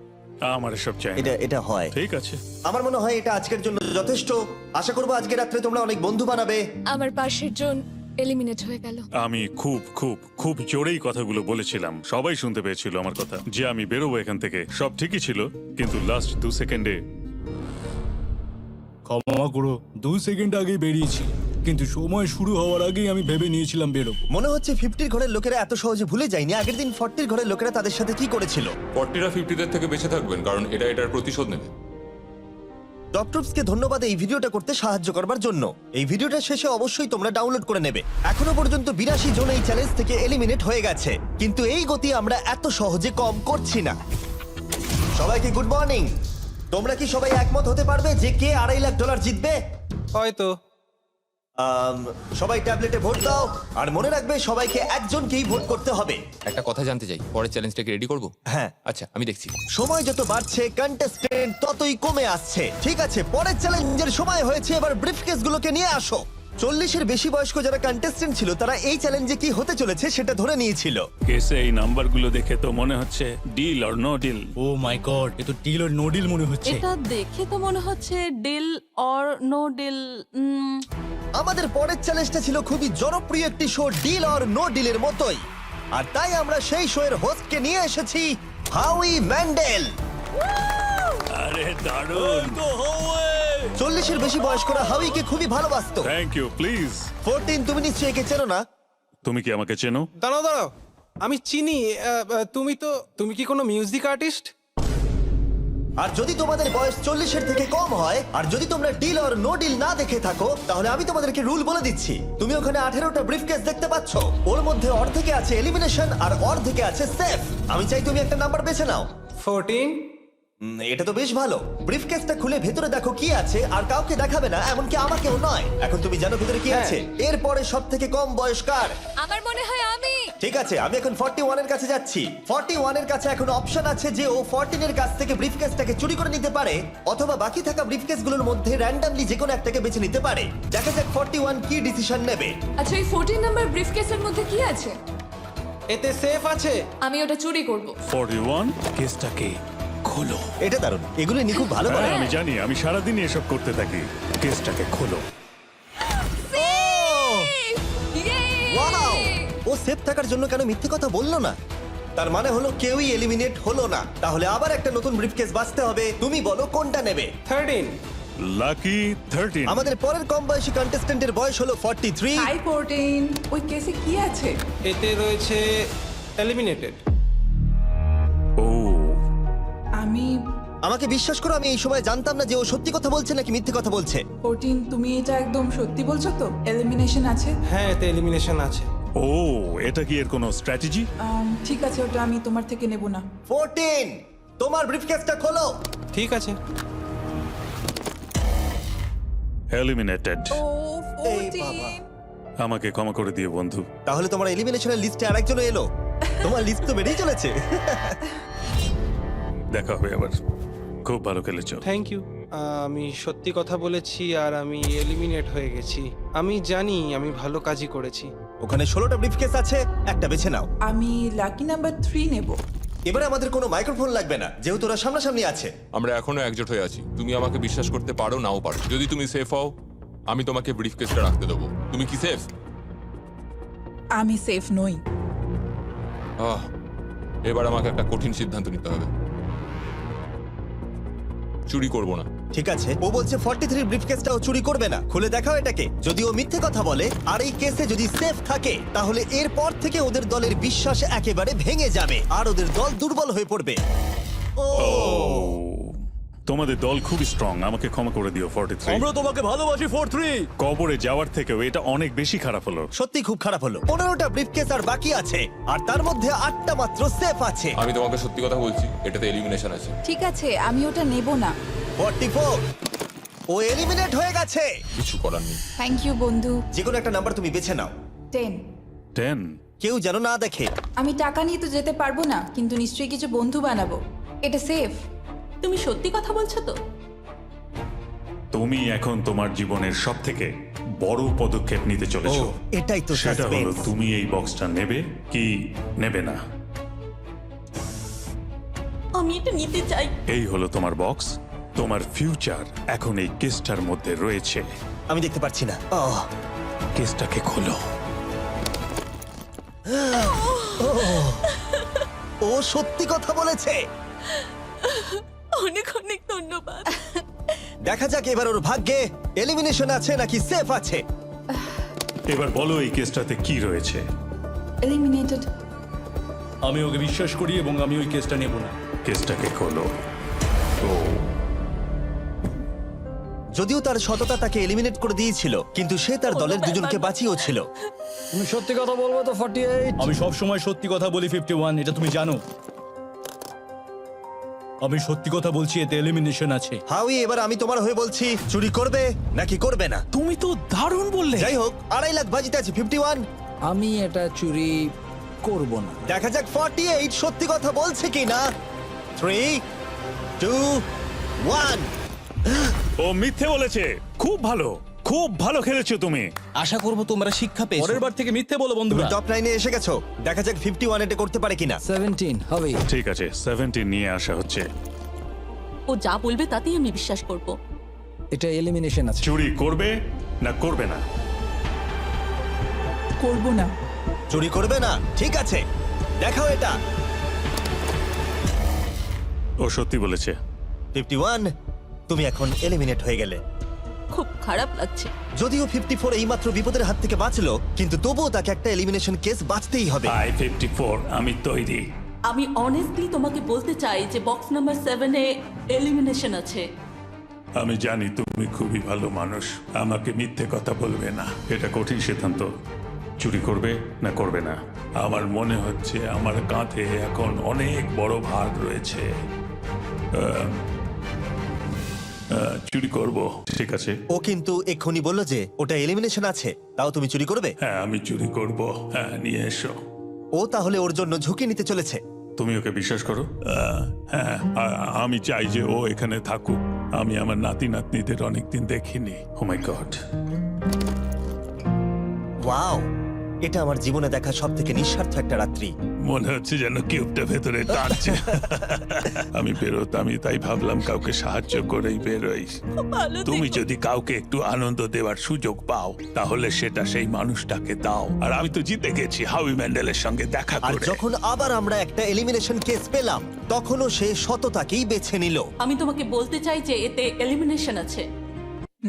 আমার সব চাই না। এটা হয়। ঠিক আছে, আমার মনে হয় এটা আজকের জন্য যথেষ্ট। আশা করবো আজকে রাত্রে তোমরা অনেক বন্ধু বানাবে। আমার পাশের জন এলিমিনেট হয়ে গেল। আমি খুব খুব খুব জোরেই কথাগুলো বলেছিলাম, সবাই শুনতে পেয়েছিল আমার কথা, যে আমি বেরোবো এখান থেকে। সব ঠিকই ছিল, কিন্তু লাস্ট 2 সেকেন্ডে ক্ষমা করো, 2 সেকেন্ড আগেই বেরিয়েছি, কিন্তু সময় শুরু হওয়ার আগেই আমি ভেবে নিয়েছিলাম বেরোবো। মনে হচ্ছে 50 ঘরের লোকেরা এত সহজে ভুলে যায়নি আগের দিন 40 ঘরের লোকেরা তাদের সাথে কি করেছিল। 40রা 50দের থেকে বেঁচে থাকবেন, কারণ এটা এটার প্রতিশোধ নেবে। টপ ট্রুপসকে ধন্যবাদ এই ভিডিওটা করতে সাহায্য করবার জন্য। এই ভিডিওটা শেষে অবশ্যই তোমরা ডাউনলোড করে নেবে। এখনো পর্যন্ত 82 জন এই চ্যালেঞ্জ থেকে এলিমিনেট হয়ে গেছে, কিন্তু এই গতি আমরা এত সহজে কম করছি না। সবাইকে গুড মর্নিং। তোমরা কি সবাই একমত হতে পারবে যে কে $2.5 লাখ জিতবে? হয়তো। সবাই ট্যাবলেটে ভোট দাও, আর মনে রাখবে সবাইকে একজনকেই ভোট করতে হবে। একটা কথা জানতে চাই, পরের চ্যালেঞ্জটাকে রেডি করব? হ্যাঁ। আচ্ছা, আমি দেখছি। সময় যত বাড়ছে কন্টেস্টেন্ট ততই কমে আসছে। ঠিক আছে, পরের চ্যালেঞ্জের সময় হয়েছে, এবার ব্রিফকেস গুলোকে নিয়ে আসো। 40-এর বেশি বয়স্ক যারা কন্টেস্টেন্ট ছিল তারা এই চ্যালেঞ্জে কি হতে চলেছে সেটা ধরে নিয়েছিল। কেসে এই নাম্বারগুলো দেখে তো মনে হচ্ছে deal or no deal. Oh my god, এ তো ডিল আর নো ডিল মনে হচ্ছে। এটা দেখে তো মনে হচ্ছে ডিল অর নো ডিল। আমাদের পরের চ্যালেঞ্জটা ছিল খুবই জনপ্রিয় একটি শো, ডিল অর নো ডিলের মতোই, আর তাই আমরা সেই শো এর হোস্টকে নিয়ে এসেছি, হাউই ম্যান্ডেল। আরে দারুণ। 40-এর বেশি বয়স্করা হাউইকে খুবই ভালোবাসতো। Thank you, please. 14, তুমি নিশ্চয়ই একে চেনো না? তুমি কি আমাকে চেনো? দাঁড়াও, আমি চিনি। তুমি কি কোনো মিউজিক আর্টিস্ট? আর যদি তোমাদের বয়স 40-এর থেকে কম হয়, আর যদি তোমরা ডিল অর নো ডিল না দেখে থাকো, তাহলে আমি তোমাদেরকে রুল বলে দিচ্ছি। তুমি ওখানে 18টা ব্রিফকেস দেখতে পাচ্ছ, ওর মধ্যে অর্ধেকে আছে এলিমিনেশন আর অর্ধেকে আছে সেফ। আমি চাই তুমি একটা নাম্বার বেছে নাও। 14। এটা তো বেশ ভালো। ব্রিফকেসটা খুলে ভেতরে দেখো কি আছে, আর কাউকে দেখাবে না, এমনকি আমাকেও নয়। এখন তুমি জানো ভেতরে কি আছে। এরপরে সব থেকে কম বয়স্কার। আমার মনে হয় আমি। ঠিক আছে, আমি এখন 41 এর কাছে যাচ্ছি। 41 এর কাছে এখন অপশন আছে যে ও 14 এর কাছ থেকে ব্রিফকেসটাকে চুরি করে নিতে পারে, অথবা বাকি থাকা ব্রিফকেসগুলোর মধ্যে র্যান্ডমলি যে কোনো একটাকে বেছে নিতে পারে। দেখা যাক 41 কি ডিসিশন নেবে। আচ্ছা, এই 14 নাম্বার ব্রিফকেসের মধ্যে কি আছে? এতে সেফ আছে। আমি ওটা চুরি করব। 41, কেসটাকে খোলো। এটা দারুণ, এগুলো নি খুব ভালো করে। হ্যাঁ, আমি জানি, আমি সারাদিন এসব করতে থাকি। কেসটাকে খোলো। ওয়াও! ও সেফ থাকার জন্য কেন মিথ্যে কথা বললো না? তার মানে হলো কেউই এলিমিনেট হলো না। তাহলে আবার একটা নতুন ব্রিফকেস বাঁচতে হবে। তুমি বলো কোনটা নেবে? 13। লাকি 13। আমাদের পরের কম বয়সী কন্টেস্ট্যান্টের বয়স হলো 43। হাই 14, ওই কেসে কি আছে? এতে রয়েছে এলিমিনেটেড। ও, আমাকে বিশ্বাস করো, আমি এই সময় জানতাম না যে ও সত্যি কথা বলছে নাকি মিথ্যে কথা বলছে। 14, তুমি এটা একদম সত্যি বলছো তো? এলিমিনেশন আছে? হ্যাঁ, এতে এলিমিনেশন আছে। ও, এটা কি এর কোনো স্ট্র্যাটেজি? ঠিক আছে, ওটা আমি তোমার থেকে নেব না। 14, তোমার ব্রিফকেসটা খোলো। ঠিক আছে। এলিমিনেটেড। ও এই বাবা। 14। আমাকে ক্ষমা করে দিও বন্ধু। তাহলে তোমার এলিমিনেশনের লিস্টে আরেকজন এলো। তোমার লিস্ট তো বেড়েই চলেছে। দেখা হবে আবার। খুব ভালো খেলেছো। Thank you. আমি সত্যি কথা বলেছি আর আমি এলিমিনেট হয়ে গেছি। আমি জানি আমি ভালো কাজই করেছি। ওখানে 16টা ব্রিফকেস আছে, একটা বেছে নাও। আমি লাকি নাম্বার 3 নেব। এবারে আমাদের কোনো মাইক্রোফোন লাগবে না, যেহেতু ওরা সামনাসামনি আছে। আমরা এখনো একজোট হয়ে আছি। তুমি আমাকে বিশ্বাস করতে পারো, নাও পারো। যদি তুমি সেফ হও, আমি তোমাকে ব্রিফকেসটা রাখতে দেবো। তুমি কি সেফ? আমি সেফ নই। এবার আমাকে একটা কঠিন সিদ্ধান্ত নিতে হবে। চুরি করব না। ঠিক আছে, ও বলছে 43 ব্রিফকেসটাও চুরি করবে না। খুলে দেখাও এটাকে। যদি ও মিথ্যে কথা বলে আর এই কেসে যদি সেফ থাকে, তাহলে এরপর থেকে ওদের দলের বিশ্বাস একেবারে ভেঙে যাবে আর ওদের দল দুর্বল হয়ে পড়বে। ও তোমাদের দল খুবই স্ট্রং, আমাকে ক্ষমা করে দিও 43। আমরা তোমাকে ভালোবাসি 43। কবরে যাওয়ার থেকেও এটা অনেক বেশি খারাপ হলো। সত্যি খুব খারাপ হলো। 15টা ব্রিফকেস আর বাকি আছে, আর তার মধ্যে 8টা মাত্র সেফ আছে। আমি তোমাকে সত্যি কথা বলছি, এটাতে এলিমিনেশন আছে। ঠিক আছে, আমি ওটা নেব না। 44, ও এলিমিনেট হয়ে গেছে। কিছু করার নেই। থ্যাংক ইউ বন্ধু। যে কোনো একটা নাম্বার তুমি বেছে নাও। 10। 10। কেউ যেন না দেখে। আমি টাকা নিয়ে তো যেতে পারবো না, কিন্তু নিশ্চয়ই কিছু বন্ধু বানাবো। এটা সেফ। তুমি সত্যি কথা বলছো তো? তুমি এখন তোমার জীবনের সবথেকে বড় পদক্ষেপ নিতে ও, চলেছো। এটাই তো সেটা হলো সাসপেন্স। তুমি এই বক্সটা নেবে কি নেবে না। আমি এটা নিতে চাই। এই হলো তোমার বক্স। তোমার ফিউচার এখন এই কেসটার মধ্যে রয়েছে। আমি দেখতে পাচ্ছি না। কেসটাকে খোলো। ও সত্যি কথা বলেছে। অনেক অনেক ধন্যবাদ। দেখা যাক এবার ওর ভাগ্যে এলিমিনেশন আছে নাকি সেফ আছে। এবার বলো এই কেসটাতে কি রয়েছে। এলিমিনেটেড। আমি ওকে বিশ্বাস করি এবং আমি ওই কেসটা নেব না। কেসটাকে খোলো। ও যদিও তার সততা তাকে এলিমিনেট করে দিয়েছিল, কিন্তু সে তার দলের দুজনকে বাঁচিয়েও ছিল। তুমি সত্যি কথা বলবো তো 48? আমি সব সময় সত্যি কথা বলি 51, এটা তুমি জানো। আমি সত্যি কথা বলছি, এতে এলিমিনেশন আছে। হাউই, এবার আমি তোমার হয়ে বলছি, চুরি করবে নাকি করবে না। তুমি তো দারুণ বললে। যাই হোক, 2.5 লাখ বাজিতে আছে 51। আমি এটা চুরি করব না। দেখা যাক 48 সত্যি কথা বলছে কিনা। 3, 2, 1। ও মিথ্যে বলেছে। খুব ভালো, খুব ভালো খেলেছো তুমি। আশা করব তোমরা শিক্ষা পেয়েছো। পরের বার থেকে মিথ্যে বলো তুমি বন্ধুরা। টপ 9 এ এসে গেছো। দেখা যাক 51 এটা করতে পারে কিনা। 17 হবে। ঠিক আছে, 17 নিয়ে আসা হচ্ছে। ও যা বলবে তাতেই আমি বিশ্বাস করব। এটা এলিমিনেশন আছে। চুরি করবে না করবে না। করব না। চুরি করবে না, ঠিক আছে, দেখাও এটা। ও সত্যি বলেছে। 51, তুমি এখন এলিমিনেট হয়ে গেলে। খুব খারাপ লাগছে। যদিও 54 এইমাত্র বিপদের হাত থেকে বাঁচলো, কিন্তু তবুও তাকে একটা এলিমিনেশন কেস বাঁচতেই হবে। আই 54, আমি তৈরি। আমি অনেস্টলি তোমাকে বলতে চাই যে বক্স নাম্বার 7 এ এলিমিনেশন আছে। আমি জানি তুমি খুবই ভালো মানুষ, আমাকে মিথ্যে কথা বলবে না। এটা কঠিন সিদ্ধান্ত, চুরি করবে না করবে না। আমার মনে হচ্ছে আমার কাঁধে এখন অনেক বড় ভার রয়েছে। চুরি করব। ঠিক আছে। ও কিন্তু এক্ষুনি বললো যে ওটা এলিমিনেশন আছে, তাও তুমি চুরি করবে। হ্যাঁ আমি চুরি করব। হ্যাঁ নিয়ে এসো। ও তাহলে ওর জন্য ঝুঁকি নিতে চলেছে। তুমি ওকে বিশ্বাস করো? হ্যাঁ, আমি চাই যে ও এখানে থাকুক। আমি আমার নাতি নাতনিদের অনেকদিন দেখিনি। ও মাই গড। ওয়াও, এটা আমার জীবনে দেখা সবথেকে নিঃস্বার্থ একটা রাত্রি। মনে হচ্ছে যেন কিউবটা ভেতরে টানছে। আমি বেরোতামই, তাই ভাবলাম কাউকে সাহায্য করেই বেরোই। তুমি যদি কাউকে একটু আনন্দ দেওয়ার সুযোগ পাও, তাহলে সেটা সেই মানুষটাকে দাও। আর আমি তো জিতে গেছি হাউই ম্যান্ডেলের সঙ্গে দেখা আর করে। যখন আবার আমরা একটা এলিমিনেশন কেস পেলাম, তখনও সে সততাকেই বেছে নিল। আমি তোমাকে বলতে চাই যে এতে এলিমিনেশন আছে।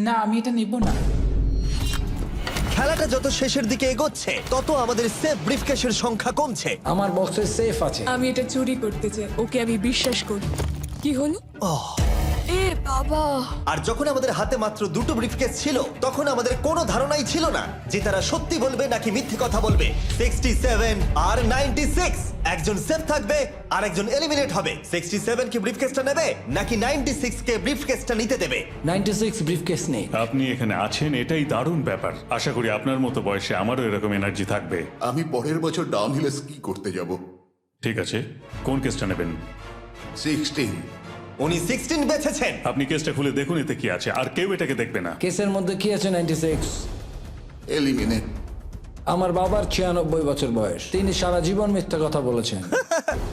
না, আমি এটা নেব না। খেলাটা যত শেষের দিকে এগোচ্ছে, তত আমাদের সেফ ব্রিফকেসের সংখ্যা কমছে। আমার বক্সে সেফ আছে। আমি এটা চুরি করতে চাই। ওকে আমি বিশ্বাস করি। কি হলো? এ বাবা! আর যখন আমাদের হাতে মাত্র 2টো ব্রিফকেস ছিল, তখন আমাদের কোনো ধারণাই ছিল না যে তারা সত্যি বলবে নাকি মিথ্যে কথা বলবে। 67 আর 96, একজন সেফ থাকবে আর একজন এলিমিনেট হবে। 67 কি ব্রিফকেসটা নেবে নাকি 96 কে ব্রিফকেসটা নিতে দেবে? 96 ব্রিফকেস নেই। আপনি এখানে আছেন, এটাই দারুণ ব্যাপার। আশা করি আপনার মতো বয়সে আমারও এরকম এনার্জি থাকবে। আমি পরের বছর ডাউন হিলে স্কি করতে যাব। ঠিক আছে, কোন কেসটা নেবেন? 16। উনি 16 বেছেছেন। আপনি কেসটা খুলে দেখুন এতে কি আছে, আর কেউ এটাকে দেখবে না। কেসের মধ্যে কি আছে? 96। এলিমিনেট। আমার বাবার 96 বছর বয়স। তিনি সারা জীবন মিথ্যা কথা বলেছেন।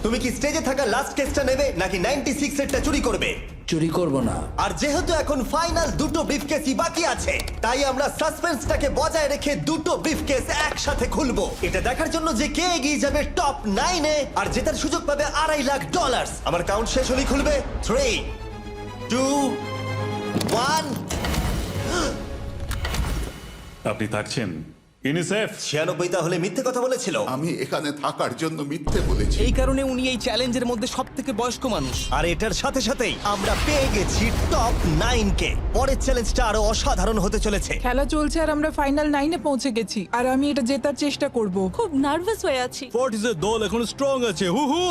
তুমি কি স্টেজে থাকা লাস্ট কেসটা নেবে নাকি 96 এরটা চুরি করবে? চুরি করব না। আর যেহেতু এখন ফাইনাল 2টো ব্রিফকেসই বাকি আছে, তাই আমরা সাসপেন্সটাকে বজায় রেখে 2টো ব্রিফকেস একসাথে খুলবো। এটা দেখার জন্য যে কে এগিয়ে যাবে টপ 9 এ আর জেতার সুযোগ পাবে $2.5 লাখ। আমার কাউন্ট শেষ হলেই খুলবে। 3, 2, 1। আপনি থাকছেন? ইউনিসেফ 96 তাহলে মিথ্যে কথা বলেছিল। আমি এখানে থাকার জন্য মিথ্যে বলেছি। এই কারণে উনি এই চ্যালেঞ্জের মধ্যে সব থেকে বয়স্ক মানুষ। আর এটার সাথে সাথেই আমরা পেয়ে গেছি টপ 9 কে। পরের চ্যালেঞ্জটা আরো অসাধারণ হতে চলেছে। খেলা চলছে আর আমরা ফাইনাল 9-এ পৌঁছে গেছি আর আমি এটা জেতার চেষ্টা করব। খুব নার্ভাস হয়ে আছি। ফর্টিসের দল এখন স্ট্রং আছে। হু হু।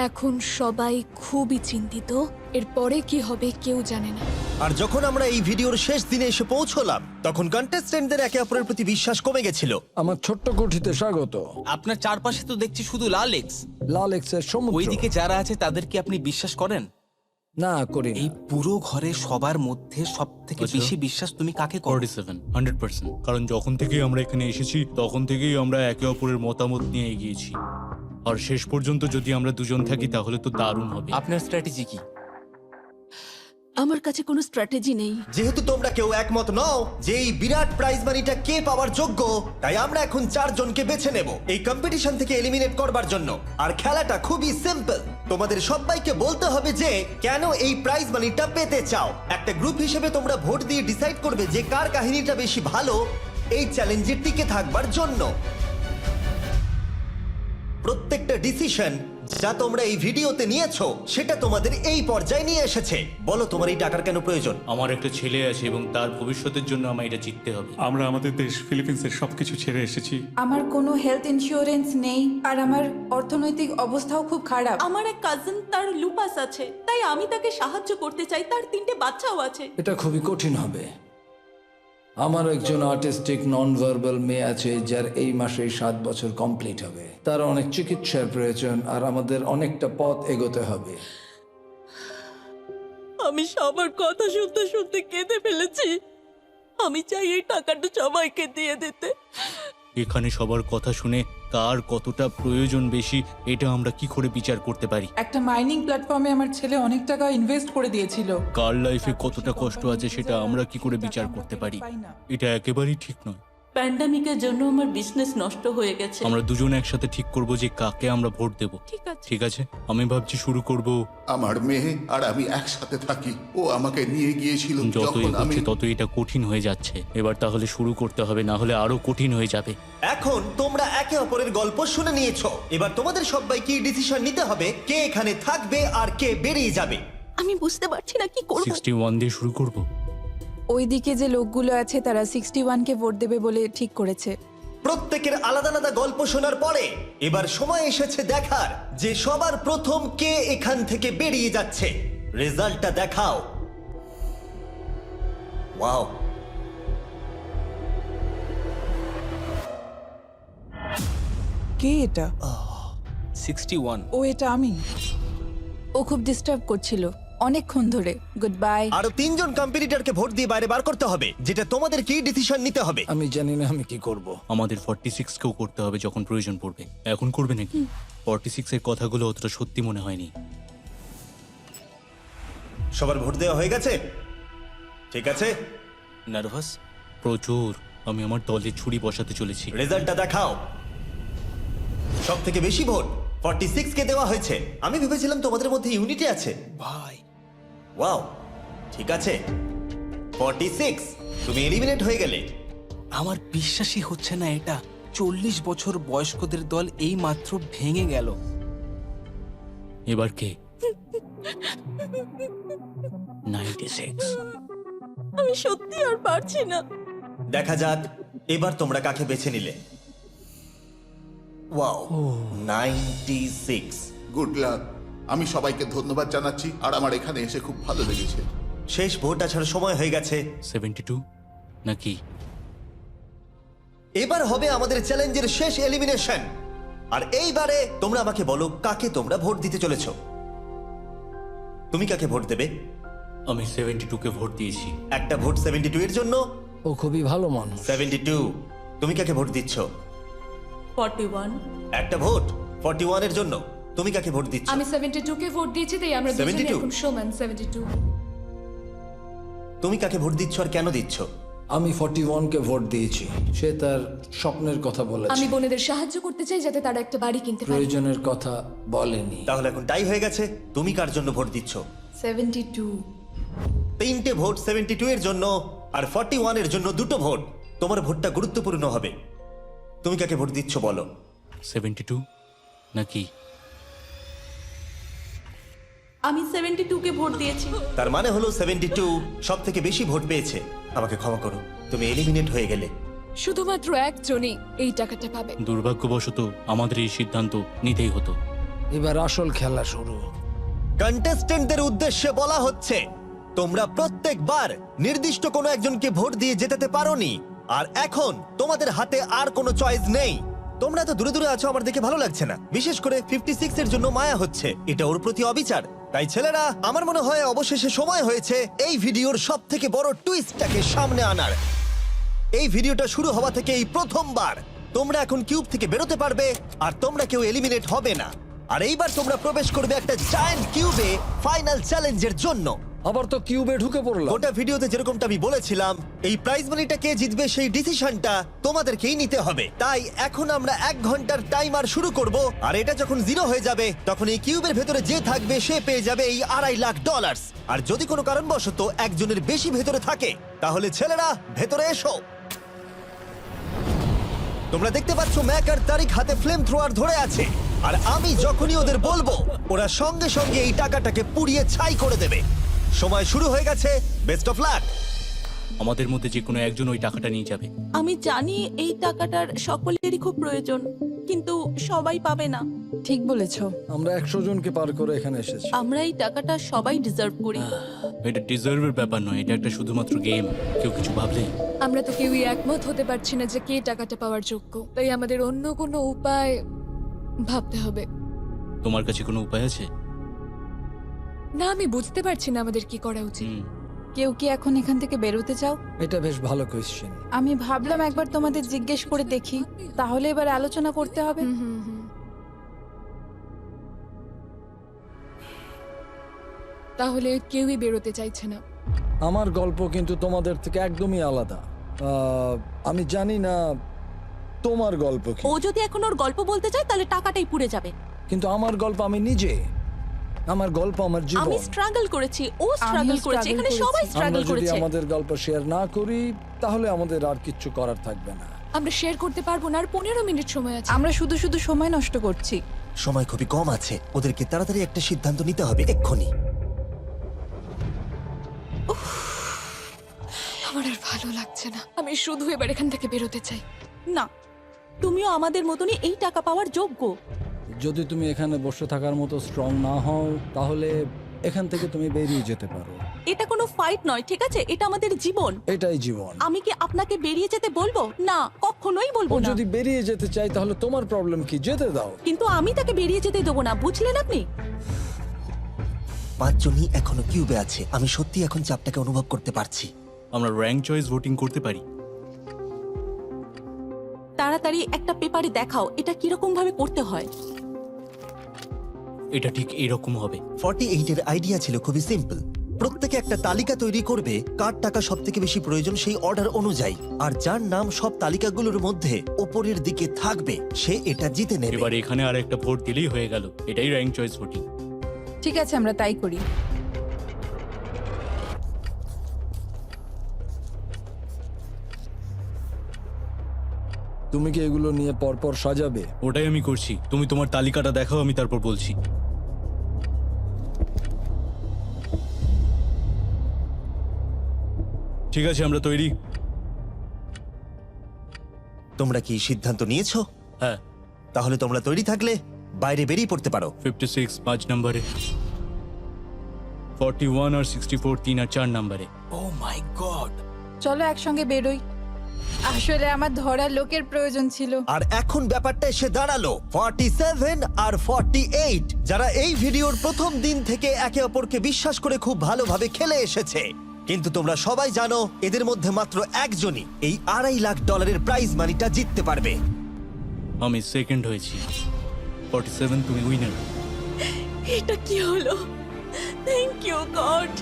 এখন সবাই খুবই চিন্তিত, এরপরে কি হবে কেউ জানে না। আর যখন আমরা এই ভিডিওর শেষ দিনে এসে পৌঁছলাম তখন কন্টেস্টেন্টদের একে অপরের প্রতি বিশ্বাস কমে গেছিল। আমার ছোট্ট কুঠিতে স্বাগত। আপনার চারপাশে তো দেখছি শুধু লাল এক্স। লাল এক্সের সমুদ্র। ওইদিকে যারা আছে তাদের কি আপনি বিশ্বাস করেন? না করি না। এই পুরো ঘরে সবার মধ্যে সব থেকে বেশি বিশ্বাস তুমি কাকে করো? 47 100%। কারণ যখন থেকেই আমরা এখানে এসেছি তখন থেকেই আমরা একে অপরের মতামত নিয়ে এগিয়েছি। আর শেষ পর্যন্ত যদি আমরা দুজন থাকি তাহলে তো দারুণ হবে। আপনার স্ট্র্যাটেজি কি? আমার কাছে কোনো স্ট্র্যাটেজি নেই। যেহেতু তোমরা কেউ একমত নও যে এই বিরাট প্রাইজ মানিটা কে পাওয়ার যোগ্য, তাই আমরা এখন 4 জনকে বেছে নেব এই কম্পিটিশন থেকে এলিমিনেট করবার জন্য। আর খেলাটা খুবই সিম্পল। তোমাদের সবাইকে বলতে হবে যে কেন এই প্রাইজ মানিটা পেতে চাও। একটা গ্রুপ হিসেবে তোমরা ভোট দিয়ে ডিসাইড করবে যে কার কাহিনীটা বেশি ভালো এই চ্যালেঞ্জে টিকে থাকবার জন্য। প্রত্যেকটা ডিসিশন যা তোমরা এই ভিডিওতে নিয়েছো সেটা তোমাদের এই পর্যায়ে নিয়ে এসেছে। বলো তোমার এই টাকার কেন প্রয়োজন? আমার একটা ছেলে আছে এবং তার ভবিষ্যতের জন্য আমার এটা জিততে হবে। আমরা আমাদের দেশ ফিলিপিন্সের সবকিছু ছেড়ে এসেছি। আমার কোনো হেলথ ইন্স্যুরেন্স নেই আর আমার অর্থনৈতিক অবস্থাও খুব খারাপ। আমার এক কাজিন, তার লুপাস আছে, তাই আমি তাকে সাহায্য করতে চাই। তার 3টে বাচ্চাও আছে। এটা খুবই কঠিন হবে। আমার একজন আর্টিস্টিক নন ভার্বাল মেয়ে আছে যার এই মাসে 7 বছর কমপ্লিট হবে। তার অনেক চিকিৎসার প্রয়োজন আর আমাদের অনেকটা পথ এগোতে হবে। আমি সবার কথা শুনতে শুনতে কেঁদে ফেলেছি। আমি চাই এই টাকাটা সবাইকে দিয়ে দিতে। এখানে সবার কথা শুনে কার কতটা প্রয়োজন বেশি এটা আমরা কি করে বিচার করতে পারি? একটা মাইনিং প্ল্যাটফর্মে আমার ছেলে অনেক টাকা ইনভেস্ট করে দিয়েছিল। কার লাইফে কতটা কষ্ট আছে সেটা আমরা কি করে বিচার করতে পারি? এটা একেবারেই ঠিক নয়। প্যান্ডামিকের জন্য আমার বিজনেস নষ্ট হয়ে গেছে। আমরা দুজন একসাথে ঠিক করব যে কাকে আমরা ভোট দেব। ঠিক আছে। ঠিক আছে, আমি ভাবছি শুরু করব। আমার মেয়ে আর আমি একসাথে থাকি। ও আমাকে নিয়ে গিয়েছিল যত যখন আমি এগোচ্ছে তত এটা কঠিন হয়ে যাচ্ছে। এবার তাহলে শুরু করতে হবে, না হলে আরো কঠিন হয়ে যাবে। এখন তোমরা একে অপরের গল্প শুনে নিয়েছো। এবার তোমাদের সবাইকে ডিসিশন নিতে হবে কে এখানে থাকবে আর কে বেরিয়ে যাবে। আমি বুঝতে পারছি না কি করব। 61 দিয়ে শুরু করব। ওইদিকে যে লোকগুলো আছে তারা 61-কে ভোট দেবে বলে ঠিক করেছে। প্রত্যেকের আলাদা আলাদা গল্প শোনার পরে এবার সময় এসেছে দেখার যে সবার প্রথম কে এখান থেকে বেরিয়ে যাচ্ছে। রেজাল্টটা দেখাও। ওয়াও, কে এটা? 61। ও এটা আমি। ও খুব ডিস্টার্ব করছিল অনেকক্ষণ ধরে। Good bye. আরো 3 জন কম্পিটিটরকে ভোট দিয়ে বাইরে বার করতে হবে, যেটা তোমাদের কি ডিসিশন নিতে হবে। আমি জানি না আমি কি করব। আমাদের 46 কেও করতে হবে যখন প্রয়োজন পড়বে। এখন করবে নাকি? 46 এর কথাগুলো অতটা সত্যি মনে হয়নি। সবার ভোট দেওয়া হয়ে গেছে? ঠিক আছে, নার্ভাস? প্রচুর। আমি আমার দলে ছুরি বসাতে চলেছি। রেজাল্টটা দেখাও। সব থেকে বেশি ভোট 46 কে দেওয়া হয়েছে। আমি ভেবেছিলাম তোমাদের মধ্যে ইউনিটি আছে। ভাই ওয়াও, ঠিক আছে 46, তুমি এলিমিনেট হয়ে গেলে। আমার বিশ্বাসই হচ্ছে না এটা। 40 বছর বয়স্কদের দল এই মাত্র ভেঙে গেল। এবার কে? 96। আমি সত্যি আর পারছি না। দেখা যাক এবার তোমরা কাকে বেছে নিলে। ওয়াও, 96। Good luck. আমি সবাইকে ধন্যবাদ জানাচ্ছি আর আমার এখানে এসে খুব ভালো লেগেছে। শেষ ভোট আসার সময় হয়ে গেছে। 72 নাকি? এবার হবে আমাদের চ্যালেঞ্জের শেষ এলিমিনেশন। আর এইবারে তোমরা আমাকে বলো কাকে তোমরা ভোট দিতে চলেছো। তুমি কাকে ভোট দেবে? আমি 72 কে ভোট দিয়েছি। একটা ভোট 72 এর জন্য। ও খুবই ভালো মানুষ। 72। তুমি কাকে ভোট দিচ্ছ? 41। একটা ভোট 41 এর জন্য। তুমি কাকে ভোট দিচ্ছ? আমি 72-কে ভোট দিয়েছি, তাই আমরা দুজনে 72? এখন সমান। 72। তুমি কাকে ভোট দিচ্ছ আর কেন দিচ্ছ? আমি 41-কে ভোট দিয়েছি। সে তার স্বপ্নের কথা বলেছে। আমি বোনেদের সাহায্য করতে চাই যাতে তারা একটা বাড়ি কিনতে পারে। প্রয়োজনের কথা বলেনি। তাহলে এখন টাই হয়ে গেছে। তুমি কার জন্য ভোট দিচ্ছ? 72। 3টে ভোট 72 এর জন্য আর 41 এর জন্য 2টো ভোট। তোমার ভোটটা গুরুত্বপূর্ণ হবে। তুমি কাকে ভোট দিচ্ছ বলো? 72 নাকি? আমি 72 কে ভোট দিয়েছি। তার মানে হলো 72 সব থেকে বেশি ভোট পেয়েছে। আমাকে ক্ষমা করো, তুমি এলিমিনেট হয়ে গেলে। শুধুমাত্র একজনই এই টাকাটা পাবে। দুর্ভাগ্যবশত আমাদের এই সিদ্ধান্ত নিতেই হতো। এবার আসল খেলা শুরু। কন্টেস্টেন্টদের উদ্দেশ্যে বলা হচ্ছে, তোমরা প্রত্যেকবার নির্দিষ্ট কোনো একজনকে ভোট দিয়ে জেতাতে পারোনি, আর এখন তোমাদের হাতে আর কোনো চয়েস নেই। তোমরা তো দূরে দূরে আছো, আমার দেখে ভালো লাগছে না। বিশেষ করে 56 এর জন্য মায়া হচ্ছে, এটা ওর প্রতি অবিচার। তাই ছেলেরা, আমার মনে হয় অবশেষে সময় হয়েছে এই ভিডিওর সব থেকে বড় টুইস্টটাকে সামনে আনার। এই ভিডিওটা শুরু হওয়া থেকে এই প্রথমবার তোমরা এখন কিউব থেকে বেরোতে পারবে, আর তোমরা কেউ এলিমিনেট হবে না। আর এইবার তোমরা প্রবেশ করবে একটা জায়ান্ট কিউবে ফাইনাল চ্যালেঞ্জের জন্য। আবার তো কিউবে ঢুকে পড়লাম। গোটা ভিডিওতে যেরকমটা আমি বলেছিলাম, এই প্রাইজ মানিটা কে জিতবে সেই ডিসিশনটা তোমাদেরকেই নিতে হবে। তাই এখন আমরা 1 ঘন্টার টাইমার শুরু করব, আর এটা যখন 0 হয়ে যাবে তখন এই কিউবের ভেতরে যে থাকবে সে পেয়ে যাবে এই $2.5 লাখ। আর যদি কোনো কারণবশত একজনের বেশি ভেতরে থাকে, তাহলে ছেলেরা ভেতরে এসো। তোমরা দেখতে পাচ্ছ ম্যাক আর তারিক হাতে ফ্লেম থ্রোয়ার ধরে আছে, আর আমি যখনই ওদের বলবো ওরা সঙ্গে সঙ্গে এই টাকাটাকে পুড়িয়ে ছাই করে দেবে। সময় শুরু হয়ে গেছে, বেস্ট অফ লাক। আমাদের মধ্যে যে কোনো একজন ওই টাকাটা নিয়ে যাবে। আমি জানি এই টাকাটার সকলেরই খুব প্রয়োজন, কিন্তু সবাই পাবে না। ঠিক বলেছো। আমরা 100 জনকে পার করে এখানে এসেছি। আমরা এই টাকাটা সবাই ডিজার্ভ করি। এটা ডিজার্ভের ব্যাপার নয়, এটা একটা শুধুমাত্র গেম। কেউ কিছু ভাবলে? আমরা তো কেউই একমত হতে পারছি না যে কে টাকাটা পাওয়ার যোগ্য, তাই আমাদের অন্য কোনো উপায় ভাবতে হবে। তোমার কাছে কোনো উপায় আছে? না, আমি বুঝতে পারছি না আমাদের কি করা উচিত। কেউ কি এখন এখান থেকে বেরোতে চাও? এটা বেশ ভালো কোয়েশ্চেন। আমি ভাবলাম একবার তোমাদের জিজ্ঞেস করে দেখি, তাহলে এবার আলোচনা করতে হবে। তাহলে কেউই বেরোতে চাইছে না। আমার গল্প কিন্তু তোমাদের থেকে একদমই আলাদা। আমি জানি না তোমার গল্প কি। ও যদি এখন ওর গল্প বলতে চায় তাহলে টাকাটাই পুড়ে যাবে। কিন্তু আমার গল্প আমি নিজে, আমার গল্প আমার জীবন। আমি স্ট্রাগল করেছি, ও স্ট্রাগল করেছে, এখানে সবাই আমরা স্ট্রাগল যদি করেছে। আমাদের গল্প শেয়ার না করি তাহলে আমাদের আর কিচ্ছু করার থাকবে না। আমরা শেয়ার করতে পারবো না, আর 15 মিনিট সময় আছে। আমরা শুধু শুধু সময় নষ্ট করছি। সময় খুবই কম আছে, ওদেরকে তাড়াতাড়ি একটা সিদ্ধান্ত নিতে হবে এক্ষুনি। আমার আর ভালো লাগছে না, আমি শুধু এবার এখান থেকে বেরোতে চাই। না, তুমিও আমাদের মতনই এই টাকা পাওয়ার যোগ্য। যদি তুমি এখানে বসে থাকার মতো স্ট্রং না হও তাহলে এখান থেকে তুমি বেরিয়ে যেতে পারো। এটা কোনো ফাইট নয়, ঠিক আছে? এটা আমাদের জীবন। এটাই জীবন। আমি কি আপনাকে বেরিয়ে যেতে বলবো? না, কখনোই ও বলবো না। যদি বেরিয়ে যেতে চাই তাহলে তোমার প্রবলেম কি? যেতে দাও। কিন্তু আমি তাকে বেরিয়ে যেতে দেবো না, বুঝলেন আপনি? 5 জনই এখনো কিউবে আছে। আমি সত্যি এখন চাপটাকে অনুভব করতে পারছি। আমরা র্যাঙ্ক চয়েস ভোটিং করতে পারি। তাড়াতাড়ি একটা পেপারে দেখাও এটা কিরকম ভাবে করতে হয়। এটা ঠিক এরকম হবে। 48 এর আইডিয়া ছিল খুবই সিম্পল। প্রত্যেকে একটা তালিকা তৈরি করবে কার টাকা সব থেকে বেশি প্রয়োজন সেই অর্ডার অনুযায়ী, আর যার নাম সব তালিকাগুলোর মধ্যে উপরের দিকে থাকবে সে এটা জিতে নেবে। এবার এখানে আর একটা ভোট দিলেই হয়ে গেল। এটাই র্যাঙ্ক চয়েস ভোটিং। ঠিক আছে, আমরা তাই করি। তুমি কি এগুলো নিয়ে পরপর সাজাবে? ওটাই আমি করছি। তুমি তোমার তালিকাটা দেখাও, আমি তারপর বলছি। ঠিক আছে, আমরা তৈরি। তোমরা কি সিদ্ধান্ত নিয়েছো? হ্যাঁ। তাহলে তোমরা তৈরি থাকলে বাইরে বেরিয়ে পড়তে পারো। 56 5 নম্বরে, 41 আর 64 3 আর 4 নম্বরে। ও মাই গড! চলো একসঙ্গে বেরোই। আসলে আমার ধরার লোকের প্রয়োজন ছিল। আর এখন ব্যাপারটা এসে দাঁড়ালো 47 আর 48, যারা এই ভিডিওর প্রথম দিন থেকে একে অপরকে বিশ্বাস করে খুব ভালোভাবে খেলে এসেছে। কিন্তু তোমরা সবাই জানো এদের মধ্যে মাত্র একজনই এই $2.5 লাখ প্রাইজ মানিটা জিততে পারবে। আমি সেকেন্ড হয়েছি। 47 তুমি উইনার। এটা কি হলো? থ্যাংক ইউ গড,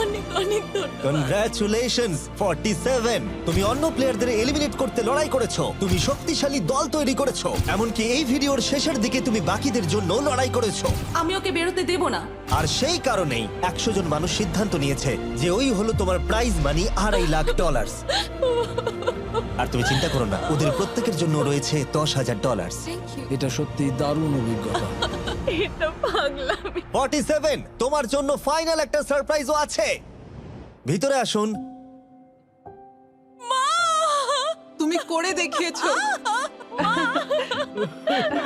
অনেক অনেক ধন্যবাদ। কনগ্রাচুলেশনস 47, তুমি অন্য প্লেয়ারদের এলিমিনেট করতে লড়াই করেছো, তুমি শক্তিশালী দল তৈরি করেছো, এমনকি এই ভিডিওর শেষের দিকে তুমি বাকিদের জন্য লড়াই করেছো। আমি ওকে বেরোতে দেব না। আর সেই কারণেই 100 জন মানুষ সিদ্ধান্ত নিয়েছে যে ওই হলো তোমার প্রাইজ মানি $2.5 লাখ। আর তুমি চিন্তা করো না, ওদের প্রত্যেকের জন্য রয়েছে $10,000। Thank you. এটা সত্যি দারুণ অভিজ্ঞতা। এটা পাগলামি। 47, তোমার জন্য ফাইনাল একটা সারপ্রাইজও আছে। ভিতরে আসুন। তুমি করে দেখিয়েছো।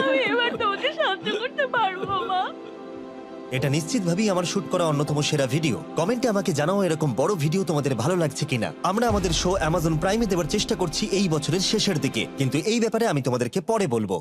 আমি এবার তোমাকে সাহায্য করতে পারবো মা। এটা নিশ্চিতভাবেই আমার শুট করা অন্যতম সেরা ভিডিও। কমেন্টে আমাকে জানাও এরকম বড় ভিডিও তোমাদের ভালো লাগছে কিনা। আমরা আমাদের শো অ্যামাজন প্রাইমে দেওয়ার চেষ্টা করছি এই বছরের শেষের দিকে, কিন্তু এই ব্যাপারে আমি তোমাদেরকে পরে বলবো।